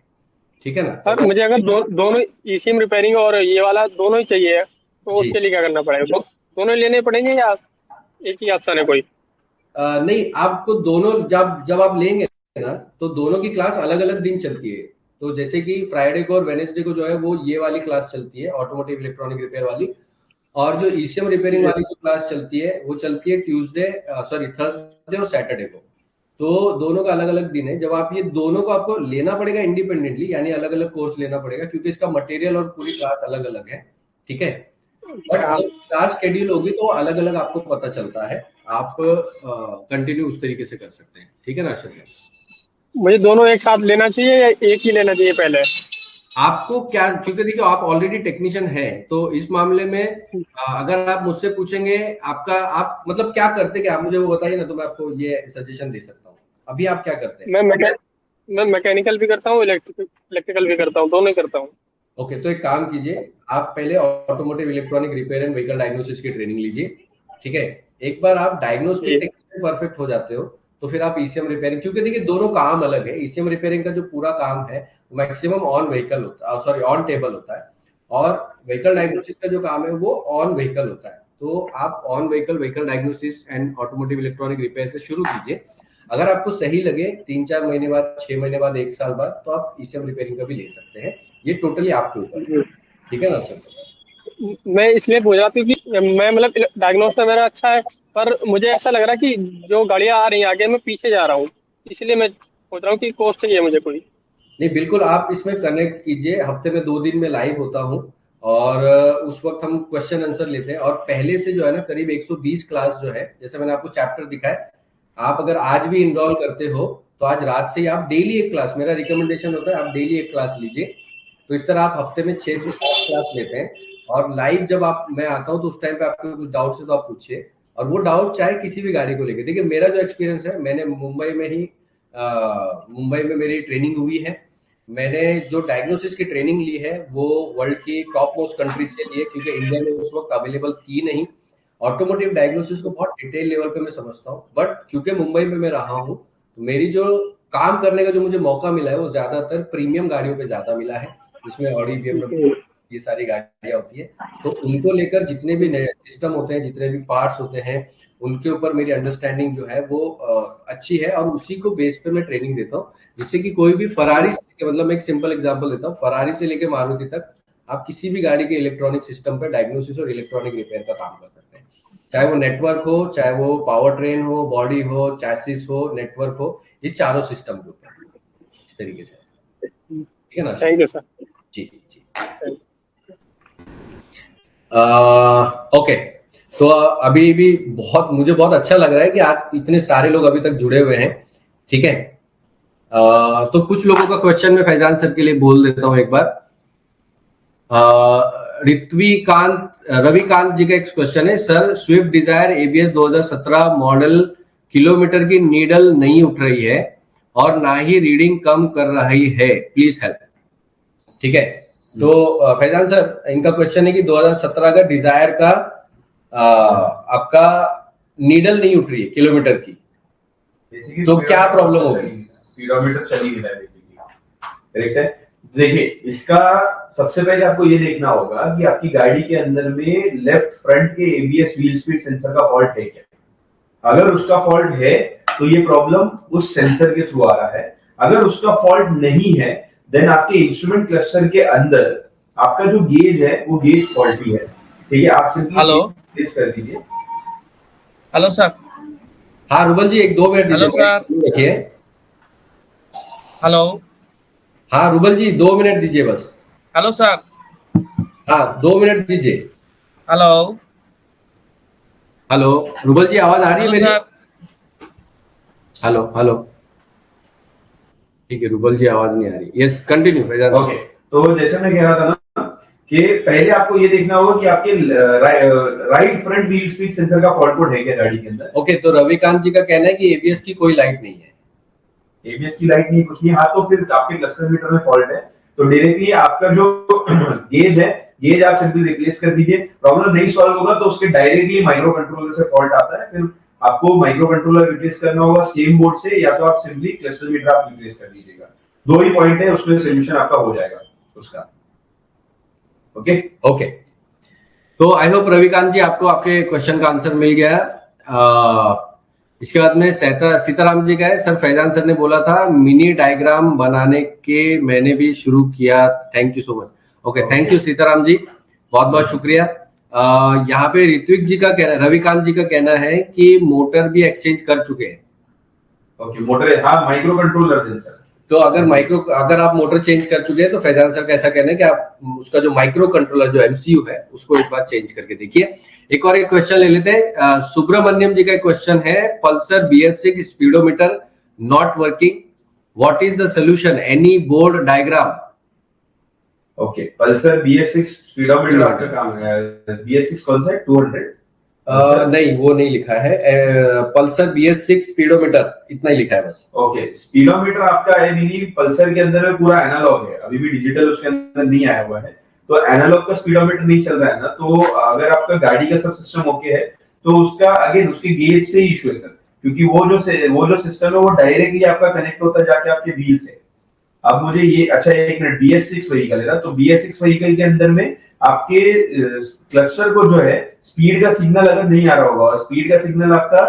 ठीक है ना। सर मुझे अगर दोनों ई-सिम रिपेयरिंग और ये वाला दोनों ही चाहिए, तो जी, उसके लिए क्या करना पड़ेगा? दोनों ही लेने पड़ेंगे या? एक ही ऑप्शन है कोई? नहीं, आपको दोनों जब आप लेंगे ना तो दोनों की क्लास अलग अलग दिन चलती है। तो जैसे कि फ्राइडे को और वेनेसडे को जो है वो ये वाली क्लास चलती है, ऑटोमोटिव इलेक्ट्रॉनिक रिपेयर वाली, और जो ईसीएम रिपेयरिंग वाली जो क्लास चलती है वो चलती है थर्सडे और सैटरडे को। तो दोनों का अलग अलग दिन है। जब आप ये दोनों को आपको लेना पड़ेगा इंडिपेंडेंटली, यानी अलग अलग कोर्स लेना पड़ेगा, क्योंकि इसका मटेरियल और पूरी क्लास अलग अलग है, ठीक है। बट जब क्लास शेड्यूल होगी तो अलग अलग आपको पता चलता है, आप कंटिन्यू उस तरीके से कर सकते हैं, ठीक है ना अर्षद? मुझे दोनों एक साथ लेना चाहिए या एक ही लेना चाहिए पहले? आपको क्या, क्योंकि देखिए आप ऑलरेडी टेक्नीशियन हैं, तो इस मामले में अगर आप मुझसे पूछेंगे आप मतलब क्या करते, कि आप मुझे वो बताइए ना, तो मैं आपको ये सजेशन दे सकता हूँ। अभी आप क्या करते हैं? मैं मैकेनिकल भी करता हूँ, इलेक्ट्रिकल भी करता हूँ, दोनों ही करता हूँ। ओके, तो एक काम कीजिए, आप पहले automotive electronic repair and vehicle diagnosis की ट्रेनिंग लीजिए, ठीक है। एक बार आप डायग्नोस्टिक टेक्निक में परफेक्ट हो जाते हो तो फिर आप ईसीएम रिपेयरिंग, क्योंकि देखिए दोनों काम अलग है। ईसीएम रिपेयरिंग का जो पूरा काम है मैक्सिमम ऑन व्हीकल होता है, सॉरी ऑन टेबल होता है, और व्हीकल डायग्नोसिस का जो काम है वो ऑन व्हीकल होता है। तो आप on vehicle diagnosis and automotive electronic repair से शुरू कीजिए। अगर आपको सही लगे 3-4 महीने बाद, 6 महीने बाद, 1 साल बाद, तो आप ईसीएम रिपेयरिंग का भी ले सकते हैं। ये टोटली आपके ऊपर है, ठीक है ना सर? मैं इसलिए पूछ रहा था कि मैं मतलब डायग्नोस तो मेरा अच्छा है, पर मुझे ऐसा लग रहा है कि जो गाड़ियां आ रही हैं आगे, मैं पीछे जा रहा हूँ, इसलिए मैं सोच रहा हूँ कि कोर्स चाहिए मुझे कोई। नहीं, बिल्कुल आप इसमें कनेक्ट कीजिए। हफ्ते में 2 दिन में लाइव होता हूँ, और उस वक्त हम क्वेश्चन आंसर लेते हैं। और पहले से जो है ना करीब 120 क्लास जो है, जैसे मैंने आपको चैप्टर दिखाया, आप अगर आज भी इनरोल करते हो तो आज रात से ही आप डेली एक क्लास, मेरा रिकमेंडेशन होता है आप डेली एक क्लास लीजिए। तो इस तरह आप हफ्ते में 6 से 7 क्लास लेते हैं, और लाइव जब मैं आता हूँ तो उस टाइम पे आपको कुछ डाउट है तो आप पूछिए, और वो डाउट चाहे किसी भी गाड़ी को लेके। देखिए मेरा जो एक्सपीरियंस है, मैंने मुंबई में मेरी ट्रेनिंग हुई है। मैंने जो डायग्नोसिस की ट्रेनिंग ली है वो वर्ल्ड की टॉप मोस्ट कंट्रीज से ली है, क्योंकि इंडिया में उस वक्त अवेलेबल थी नहीं। ऑटोमोटिव डायग्नोसिस को बहुत डिटेल लेवल पे मैं समझता हूँ, बट क्योंकि मुंबई में मैं रहा हूँ तो मेरी जो काम करने का जो मुझे मौका मिला है वो ज्यादातर प्रीमियम गाड़ियों पे ज्यादा मिला है, जिसमें ऑडी, BMW, ये सारी गाड़ियां होती है। तो उनको लेकर जितने भी नए सिस्टम होते हैं, जितने भी पार्ट्स होते हैं, उनके ऊपर मेरी अंडरस्टैंडिंग जो है वो अच्छी है, और उसी को बेस पे मैं ट्रेनिंग देता हूँ, जिससे कि कोई भी फरारी से लेके, मतलब मैं एक सिंपल एग्जांपल देता हूँ, फरारी से लेके मारुति तक आप किसी भी गाड़ी के इलेक्ट्रॉनिक सिस्टम पर डायग्नोसिस और इलेक्ट्रॉनिक रिपेयर का काम कर सकते हैं। चाहे वो नेटवर्क हो, चाहे वो पावर ट्रेन हो, बॉडी हो, चैसिस हो, नेटवर्क हो, ये चारों सिस्टम के ऊपर इस तरीके से, ठीक है ना? Thank you sir. जी जी। ओके, तो अभी भी मुझे बहुत अच्छा लग रहा है कि आज इतने सारे लोग अभी तक जुड़े हुए हैं, ठीक है। तो कुछ लोगों का क्वेश्चन मैं फैजान सर के लिए बोल देता हूं एक बार। रविकांत जी का एक क्वेश्चन है, sir Swift Dzire ABS 2017 model kilometer की नीडल नहीं उठ रही है और ना ही रीडिंग कम कर रही है, प्लीज हेल्प। ठीक है, तो फैजान सर इनका क्वेश्चन है कि 2017 का डिजायर का आपका नीडल नहीं उठ रही है किलोमीटर की, तो क्या प्रॉब्लम होगी? स्पीडोमीटर चली गई है बेसिकली, करेक्ट है। देखिए इसका सबसे पहले आपको ये देखना होगा कि आपकी गाड़ी के अंदर में लेफ्ट फ्रंट के एबीएस व्हील स्पीड सेंसर का फॉल्ट है क्या। अगर उसका फॉल्ट है तो ये प्रॉब्लम उस सेंसर के थ्रू आ रहा है। अगर उसका फॉल्ट नहीं है देन आपके इंस्ट्रूमेंट क्लस्टर के अंदर आपका जो गेज है वो गेज फॉल्टी है, ठीक है। आप सिंपली हेलो प्लेस कर दीजिए। Hello sir. हाँ रूबल जी, 1-2 मिनट हेलो सर। देखिए। हेलो। हाँ रूबल जी 2 मिनट दीजिए बस। Hello sir. हाँ 2 मिनट दीजिए। हेलो हेलो रूबल जी, आवाज आ रही है मेरी? हेलो हेलो, ठीक है, रूबल जी आवाज नहीं आ रही। Yes continue Faizan. ओके, तो जैसे मैं कह रहा था ना कि पहले आपको ये देखना होगा कि आपके right front wheel speed sensor का फॉल्ट कोड है क्या गाड़ी के अंदर। ओके, तो रविकांत जी का कहना है कि एबीएस की कोई लाइट नहीं है। एबीएस की लाइट नहीं, कुछ नहीं। हाँ, तो फिर आपके क्लस्टर मीटर में फॉल्ट है, तो डायरेक्टली आपका जो गेज है, गेज आप सिंपली रिप्लेस कर दीजिए। प्रॉब्लम नहीं सॉल्व होगा तो उसके डायरेक्टली माइक्रो कंट्रोलर से फॉल्ट आता है, फिर आपको माइक्रो कंट्रोलर रिप्लेस करना होगा सेम बोर्ड से, या तो आप सिंपली क्लस्टर मीटर आप रिप्लेस कर दीजिएगा। 2 ही पॉइंट है, उसमें सोल्यूशन आपका हो जाएगा उसका। ओके ओके, तो आई होप रविकांत जी आपको आपके क्वेश्चन का आंसर मिल गया। इसके बाद में सीताराम जी का है, सर फैजान सर ने बोला था मिनी डायग्राम बनाने के मैंने भी शुरू किया, thank you so much. Okay, thank you Sitaram ji, बहुत बहुत शुक्रिया। यहाँ पे ऋत्विक जी का कहना, रविकांत जी का कहना है कि मोटर भी एक्सचेंज कर चुके हैं। ओके, मोटर, हाँ, माइक्रो कंट्रोलर दिन सर। तो अगर आप मोटर चेंज कर चुके हैं तो फैजान सर का ऐसा कहना है कि आप उसका जो माइक्रो कंट्रोलर जो एमसीयू है उसको एक बार चेंज करके देखिए। एक और एक क्वेश्चन ले लेते हैं। सुब्रमण्यम जी का एक क्वेश्चन है, Pulsar BS6 speedometer not working, what is the solution, any board diagram? Okay, Pulsar BS6 speedometer आपका काम है। BS6 कौन सा है? 200? नहीं, वो नहीं लिखा है, पल्सर BS6 स्पीडोमीटर इतना ही लिखा है बस। ओके, स्पीडोमीटर आपका है नहीं, पल्सर के अंदर में पूरा एनालॉग है, अभी भी डिजिटल उसके अंदर नहीं आया हुआ है, तो एनालॉग का स्पीडोमीटर नहीं चल रहा है ना, तो अगर आपका गाड़ी का सब सिस्टम ओके है तो उसका अगेन उसके गेज से इशू है सर, क्योंकि वो जो सिस्टम है वो डायरेक्टली आपका कनेक्ट होता है जाके आपके व्हील से। अब मुझे ये, अच्छा एक मिनट, BS6 व्हीकल है ना, तो BS6 व्हीकल के अंदर में आपके क्लस्टर को जो है स्पीड का सिग्नल अगर नहीं आ रहा होगा, और स्पीड का सिग्नल आपका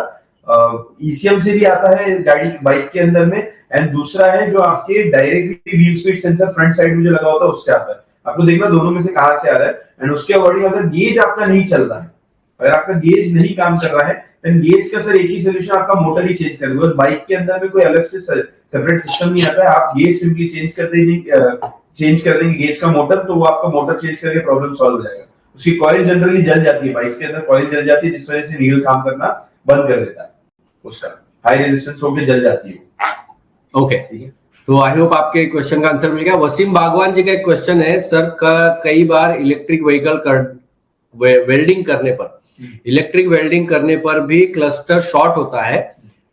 ECM से भी आता है गाड़ी बाइक के अंदर में, एंड दूसरा है जो आपके directly wheel speed sensor front side में जो लगा होता है उससे आता है। आपको देखना दोनों में से कहां से आ रहा है, एंड उसके अकॉर्डिंग अगर गेज आपका नहीं चल रहा है, अगर आपका गेज नहीं काम कर रहा है, देन गेज का सर एक ही सोल्यूशन, आपका मोटर ही चेंज कर दो। बाइक के अंदर में कोई अलग से सेपरेट सिस्टम नहीं आता है, आप गेज सिंपली चेंज कर देंगे गेज का मोटर, तो वो आपका मोटर चेंज करके प्रॉब्लम सॉल्व हो जाएगा। उसकी कॉइल जनरली जल जाती है, बाइक के अंदर कॉइल जल जाती है, जिस वजह से व्हील काम करना बंद कर देता है, उसका हाई रेजिस्टेंस होकर जल जाती है। ओके, ठीक है, तो आई होप आपके क्वेश्चन का आंसर मिल गया। वसीम बागवान जी का एक क्वेश्चन है, सर कई बार इलेक्ट्रिक वेल्डिंग करने पर भी क्लस्टर शॉर्ट होता है,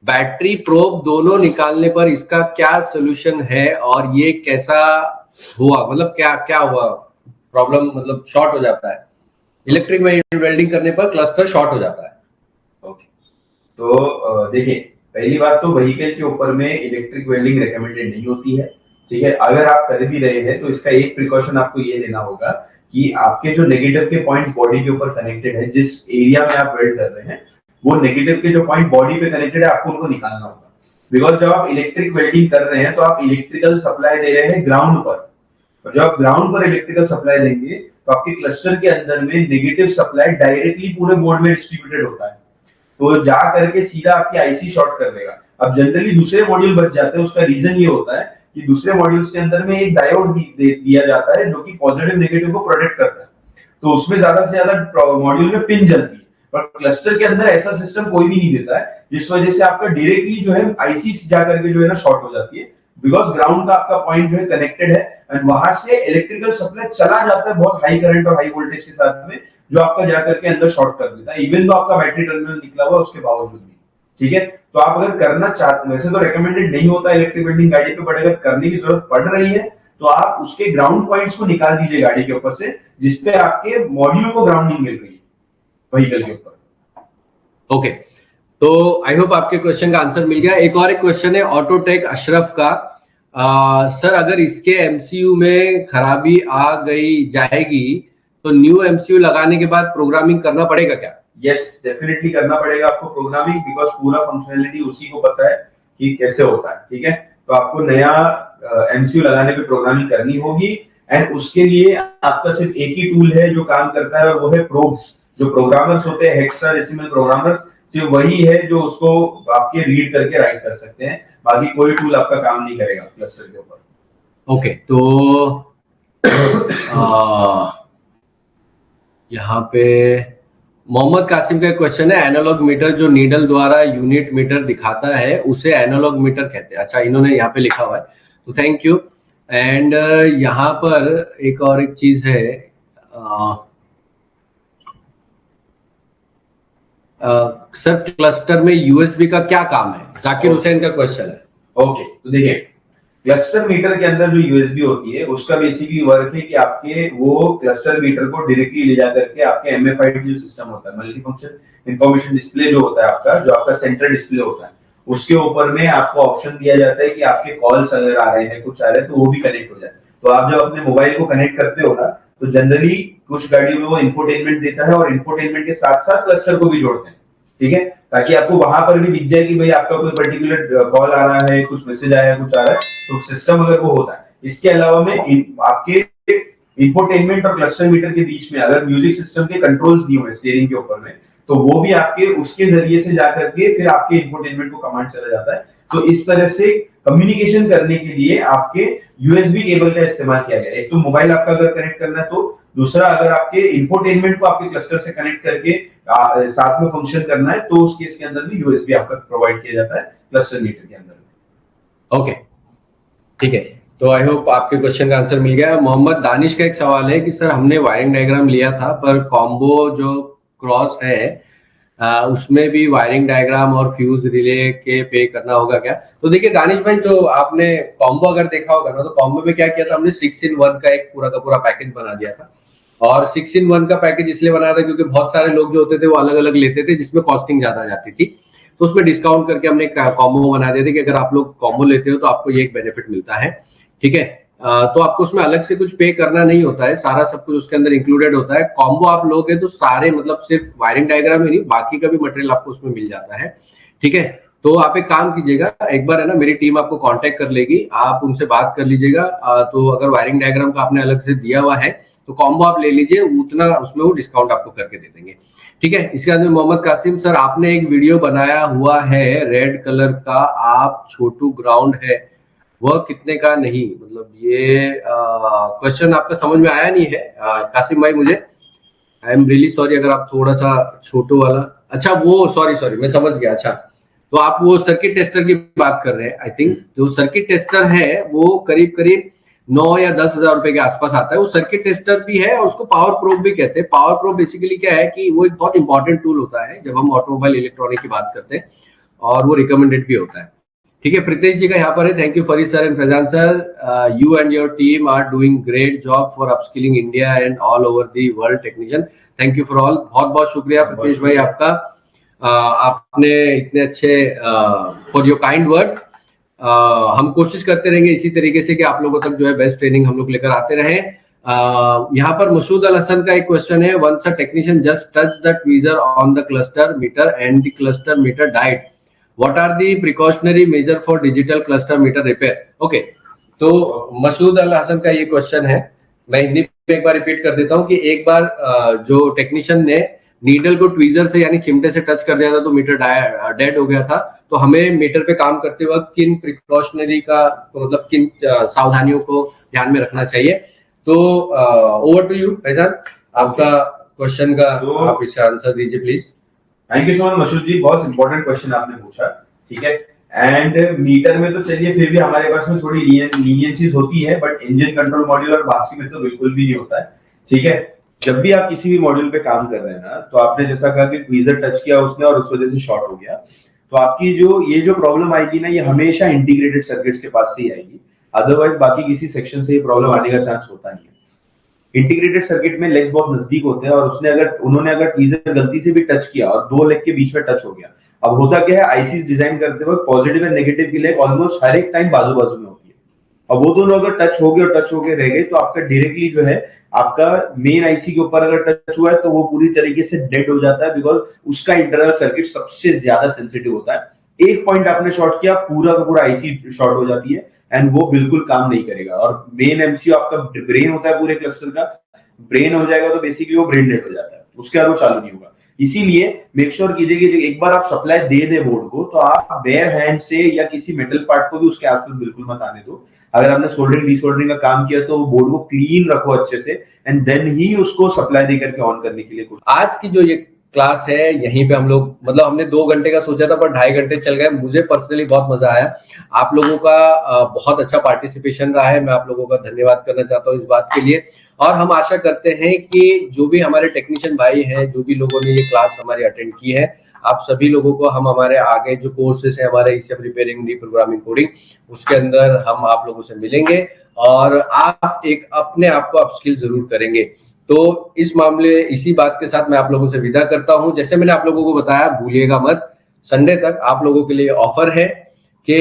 बैटरी प्रोब दोनों निकालने पर इसका क्या सोल्यूशन है, और ये कैसा हुआ, मतलब क्या हुआ प्रॉब्लम, मतलब शॉर्ट हो जाता है, इलेक्ट्रिक वेल्डिंग करने पर क्लस्टर शॉर्ट हो जाता है। ओके, तो देखिए, पहली बात तो व्हीकल के ऊपर में इलेक्ट्रिक वेल्डिंग रिकमेंडेड नहीं होती है, ठीक है। अगर आप कर भी रहे हैं तो इसका एक प्रिकॉशन आपको ये लेना होगा कि आपके जो नेगेटिव के पॉइंट्स बॉडी के ऊपर कनेक्टेड है, जिस एरिया में आप वेल्ड कर रहे हैं, वो नेगेटिव के जो पॉइंट बॉडी पे कनेक्टेड है, आपको उनको निकालना होगा। बिकॉज जब आप इलेक्ट्रिक वेल्डिंग कर रहे हैं तो आप इलेक्ट्रिकल सप्लाई दे रहे हैं ग्राउंड पर, और जब आप ग्राउंड पर इलेक्ट्रिकल सप्लाई देंगे तो आपके क्लस्टर के अंदर में नेगेटिव सप्लाई डायरेक्टली पूरे बोर्ड में डिस्ट्रीब्यूटेड होता है, तो जा करके सीधा आपकी आईसी शॉर्ट कर देगा। अब जनरली दूसरे मॉड्यूल बच जाते हैं, उसका रीजन ये होता है कि दूसरे मॉड्यूल्स के अंदर में एक डायोड दिया जाता है जो कि पॉजिटिव नेगेटिव को प्रोटेक्ट करता है, तो उसमें ज्यादा से ज्यादा मॉड्यूल में पिन जलती है, पर क्लस्टर के अंदर ऐसा सिस्टम कोई भी नहीं देता है, जिस वजह से आपका डायरेक्टली जो है आईसी जा करके जो है ना शॉर्ट हो जाती है, बिकॉज ग्राउंड का आपका पॉइंट जो है कनेक्टेड है, एंड वहां से इलेक्ट्रिकल सप्लाई चला जाता है बहुत हाई करंट और हाई वोल्टेज के साथ में, जो आपका जाकर के अंदर शॉर्ट कर देता है, इवन तो आपका बैटरी टर्मिनल निकला हुआ उसके बावजूद भी, ठीक है। तो आप अगर करना चाहते, वैसे तो रिकमेंडेड नहीं होता इलेक्ट्रिक वेल्डिंग गाड़ी पे, बट अगर करने की जरूरत पड़ रही है तो आप उसके ग्राउंड पॉइंट्स को निकाल दीजिए गाड़ी के ऊपर से, जिसपे आपके मॉड्यूल को ग्राउंडिंग मिल रही है व्हीकल के ऊपर। ओके, तो आई होप आपके क्वेश्चन का आंसर मिल गया। एक और एक क्वेश्चन है ऑटोटेक अशरफ का, सर अगर इसके एमसीयू में खराबी आ गई जाएगी तो न्यू एमसीयू लगाने के बाद प्रोग्रामिंग करना पड़ेगा क्या? यस, डेफिनेटली करना पड़ेगा आपको प्रोग्रामिंग, बिकॉज पूरा फंक्शनैलिटी उसी को पता है कि कैसे होता है, ठीक है। तो आपको नया एमसीयू लगाने पे प्रोग्रामिंग करनी होगी, एंड उसके लिए आपका सिर्फ एक ही टूल है जो काम करता है, और वो है प्रोब्स। जो प्रोग्रामर्स होते हैं, हेक्साडेसिमल प्रोग्रामर्स, सिर्फ वही है जो उसको आपके रीड करके राइट कर सकते हैं, बाकी कोई टूल आपका काम नहीं करेगा क्लस्टर के ऊपर। ओके, तो यहाँ पे मोहम्मद कासिम का क्वेश्चन है, एनालॉग मीटर जो नीडल द्वारा यूनिट मीटर दिखाता है उसे एनालॉग मीटर कहते हैं। अच्छा, इन्होंने यहाँ पे लिखा हुआ है, तो थैंक यू। एंड यहाँ पर एक और एक चीज है, सर क्लस्टर में यूएसबी का क्या काम है? जाकिर हुसैन का क्वेश्चन है। ओके, तो देखिए, क्लस्टर मीटर के अंदर जो यूएसबी होती है उसका बेसिकली वर्क है कि आपके वो क्लस्टर मीटर को डायरेक्टली ले जा करके आपके एमएफआईडी जो सिस्टम होता है, मल्टी फंक्शन इंफॉर्मेशन डिस्प्ले जो होता है आपका, जो आपका सेंट्रल डिस्प्ले होता है, उसके ऊपर में आपको ऑप्शन दिया जाता है कि आपके कॉल्स अगर आ रहे हैं, कुछ आ रहे हैं, तो वो भी कनेक्ट हो जाए। तो आप जब अपने मोबाइल को कनेक्ट करते हो ना, तो जनरली कुछ गाड़ियों में वो इंफोटेनमेंट देता है, और इंफोटेनमेंट के साथ साथ क्लस्टर को भी जोड़ते हैं, ठीक है, ताकि आपको वहां पर भी दिख जाए कि भाई आपका कोई पर्टिकुलर कॉल आ रहा है, कुछ मैसेज आया है, कुछ आ रहा है, तो सिस्टम अगर वो होता है। इसके अलावा में आपके इंफोटेनमेंट और क्लस्टर मीटर के बीच में अगर म्यूजिक सिस्टम के कंट्रोल्स दिए हुए स्टीयरिंग के ऊपर में, तो वो भी आपके उसके जरिए से जाकर के फिर आपके इंफोटेनमेंट को कमांड चला जाता है। तो इस तरह से कम्युनिकेशन करने के लिए आपके यूएसबी केबल का इस्तेमाल किया गया है। एक तो मोबाइल आपका अगर कनेक्ट करना है, तो दूसरा अगर आपके इंफोटेनमेंट को आपके क्लस्टर से कनेक्ट करके साथ में फंक्शन करना है, तो उस केस के अंदर भी यूएसबी आपका प्रोवाइड किया जाता है क्लस्टर मीटर के अंदर। ओके, ठीक है, तो आई होप आपके क्वेश्चन का आंसर मिल गया। मोहम्मद दानिश का एक सवाल है कि सर हमने वायरिंग डायग्राम लिया था, पर कॉम्बो जो क्रॉस है उसमें भी वायरिंग डायग्राम और फ्यूज रिले के पे करना होगा क्या? तो देखिए दानिश भाई, जो आपने कॉम्बो अगर देखा होगा ना, तो कॉम्बो में क्या किया था हमने 6-in-1 का एक पूरा का पूरा पैकेज बना दिया था। और 6-in-1 का पैकेज इसलिए बनाया था क्योंकि बहुत सारे लोग जो होते थे वो अलग अलग लेते थे, जिसमें कॉस्टिंग ज्यादा जाती थी, तो उसमें डिस्काउंट करके हमने कॉम्बो बना दिया था कि अगर आप लोग कॉम्बो लेते हो तो आपको ये एक बेनिफिट मिलता है। ठीक है, तो आपको उसमें अलग से कुछ पे करना नहीं होता है, सारा सब कुछ उसके अंदर इंक्लूडेड होता है। कॉम्बो आप लोगे तो सारे मतलब सिर्फ वायरिंग डायग्राम ही नहीं, बाकी का भी मटेरियल आपको उसमें मिल जाता है। ठीक है, तो आप एक काम कीजिएगा, एक बार है ना मेरी टीम आपको कांटेक्ट कर लेगी, आप उनसे बात कर लीजिएगा। तो अगर वायरिंग डायग्राम का आपने अलग से दिया हुआ है तो कॉम्बो आप ले लीजिए, उतना उसमें वो डिस्काउंट आपको करके दे देंगे। ठीक है, इसके बाद में मोहम्मद कासिम सर, आपने एक वीडियो बनाया हुआ है रेड कलर का, आप छोटू ग्राउंड है, वह कितने का? नहीं, मतलब ये क्वेश्चन आपका समझ में आया नहीं है कासिम भाई मुझे। आई एम रियली सॉरी, अगर आप थोड़ा सा छोटू वाला, अच्छा वो सॉरी मैं समझ गया। अच्छा, तो आप वो सर्किट टेस्टर की बात कर रहे हैं। आई थिंक जो सर्किट टेस्टर है वो करीब करीब 9 या 10,000 रुपए के आसपास आता है। वो सर्किट टेस्टर भी है और उसको पावर प्रोब भी कहते हैं। पावर प्रोब बेसिकली क्या है कि वो एक बहुत इंपॉर्टेंट टूल होता है जब हम ऑटोमोबाइल इलेक्ट्रॉनिक की बात करते हैं, और वो रिकमेंडेड भी होता है। ठीक है, प्रीतेश जी का यहाँ पर है, thank you Farid sir and Faizan sir, you and your team are doing great job for upskilling India and all over the world technician, thank you for all. बहुत बहुत शुक्रिया प्रीतेश भाई आपका, आपने इतने अच्छे फॉर योर काइंड वर्ड्स। हम कोशिश करते रहेंगे इसी तरीके से कि आप लोगों तक जो है बेस्ट ट्रेनिंग हम लोग लेकर आते रहें। यहाँ पर मसूद अल हसन का एक क्वेश्चन है, once a technician just touch the tweezer on the cluster meter and the cluster meter died, what are the precautionary measure for digital cluster meter repair? Okay, तो मसूद अल हसन का ये क्वेश्चन है, मैं हिंदी में एक बार रिपीट कर देता हूँ कि एक बार जो टेक्नीशियन ने नीडल को ट्वीजर से यानी चिमटे से टच कर दिया था तो मीटर डेड हो गया था। तो हमें मीटर पे काम करते वक्त किन प्रिकॉशनरी का मतलब किन सावधानियों को ध्यान में रखना चाहिए? तो ओवर टू यू फैजान, आपका क्वेश्चन का आप इसे आंसर दीजिए please. Thank you so much Masood ji, बहुत इंपॉर्टेंट क्वेश्चन आपने पूछा। ठीक है, एंड मीटर में तो चलिए फिर भी हमारे पास में थोड़ी लीनियंसीज होती है, बट इंजन कंट्रोल मॉड्यूल और बाकी में तो बिल्कुल भी नहीं होता है। ठीक है, जब भी आप किसी भी मॉड्यूल पे काम कर रहे हैं ना, तो आपने जैसा कहा कि ट्वीजर टच किया उसने और उस वजह से शॉर्ट हो गया, तो आपकी जो प्रॉब्लम आएगी ना, ये हमेशा इंटीग्रेटेड सर्किट्स के पास से ही आएगी, अदरवाइज बाकी किसी सेक्शन से ये प्रॉब्लम आने का चांस होता नहीं है। इंटीग्रेटेड सर्किट में लेग्स बहुत नजदीक होते हैं, और उन्होंने अगर ट्वीजर गलती से भी टच किया और दो लेग के बीच में टच हो गया, अब होता क्या है, आईसीज डिजाइन करते वक्त पॉजिटिव एंड नेगेटिव की लेग ऑलमोस्ट हर एक टाइम बाजू बाजू में होती है। अब वो दोनों अगर टच हो गए और टच हो गए रह गए, तो आपका डायरेक्टली जो है आपका मेन आईसी के ऊपर अगर टच हुआ है तो वो पूरी तरीके से डेड हो जाता है, बिकॉज उसका इंटरनल सर्किट सबसे ज्यादा सेंसिटिव होता है। एक पॉइंट आपने शॉर्ट किया, पूरा का पूरा आईसी शॉर्ट हो जाती है एंड वो बिल्कुल काम नहीं करेगा। और मेन एमसीयू आपका ब्रेन होता है पूरे क्लस्टर का, ब्रेन हो जाएगा तो बेसिकली वो ब्रेन डेड हो जाता है, उसके बाद वो चालू नहीं होगा। इसीलिए मेक श्योर कीजिए कि एक बार आप सप्लाई दे दे बोर्ड को, तो आप बेयर हैंड से या किसी मेटल पार्ट को भी उसके आसपास बिल्कुल मत आने दो। अगर आपने सोल्डरिंग डिसोल्डरिंग का काम किया तो बोर्ड को क्लीन रखो अच्छे से, एंड देन ही उसको सप्लाई दे करके ऑन करने के लिए। आज की जो ये क्लास है यहीं पे हम लोग मतलब हमने 2 घंटे का सोचा था पर 2.5 घंटे चल गए। मुझे पर्सनली बहुत मजा आया, आप लोगों का बहुत अच्छा पार्टिसिपेशन रहा है, मैं आप लोगों का धन्यवाद करना चाहता हूँ इस बात के लिए। और हम आशा करते हैं कि जो भी हमारे टेक्नीशियन भाई हैं, जो भी लोगों ने ये क्लास हमारी अटेंड की है, आप सभी लोगों को हम हमारे आगे जो कोर्सेस है हमारे ईसीएम रिपेयरिंग, रीप्रोग्रामिंग, कोडिंग, उसके अंदर हम आप लोगों से मिलेंगे और आप एक अपने आप को अपस्किल जरूर करेंगे। तो इस मामले इसी बात के साथ मैं आप लोगों से विदा करता हूं। जैसे मैंने आप लोगों को बताया, भूलिएगा मत, संडे तक आप लोगों के लिए ऑफर है कि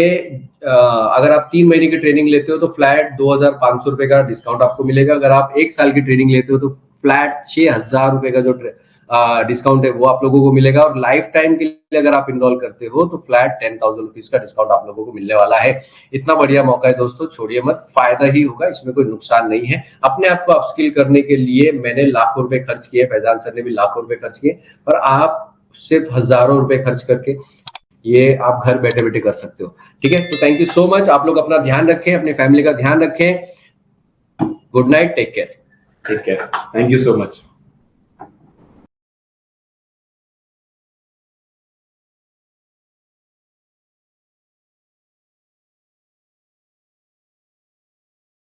अगर आप 3 महीने की ट्रेनिंग लेते हो तो फ्लैट 2,500 रुपए का डिस्काउंट आपको मिलेगा। अगर आप 1 साल की ट्रेनिंग लेते हो तो फ्लैट 6,000 रुपए का जो डिस्काउंट है वो आप लोगों को मिलेगा, और लाइफ टाइम के लिए अगर आप इनरोल करते हो तो फ्लैट 10,000 रुपीज का डिस्काउंट आप लोगों को मिलने वाला है। इतना बढ़िया मौका है दोस्तों, छोड़िए मत, फायदा ही होगा, इसमें कोई नुकसान नहीं है। अपने आप को अपस्किल करने के लिए मैंने लाखों रुपए खर्च किए, फैजान सर ने भी लाखों रुपए खर्च किए, पर आप सिर्फ हजारों रुपए खर्च करके ये आप घर बैठे बैठे कर सकते हो। ठीक है, तो थैंक यू सो मच। आप लोग अपना ध्यान रखें, अपनी फैमिली का ध्यान रखें। Good night, take care. ठीक है, थैंक यू सो मच।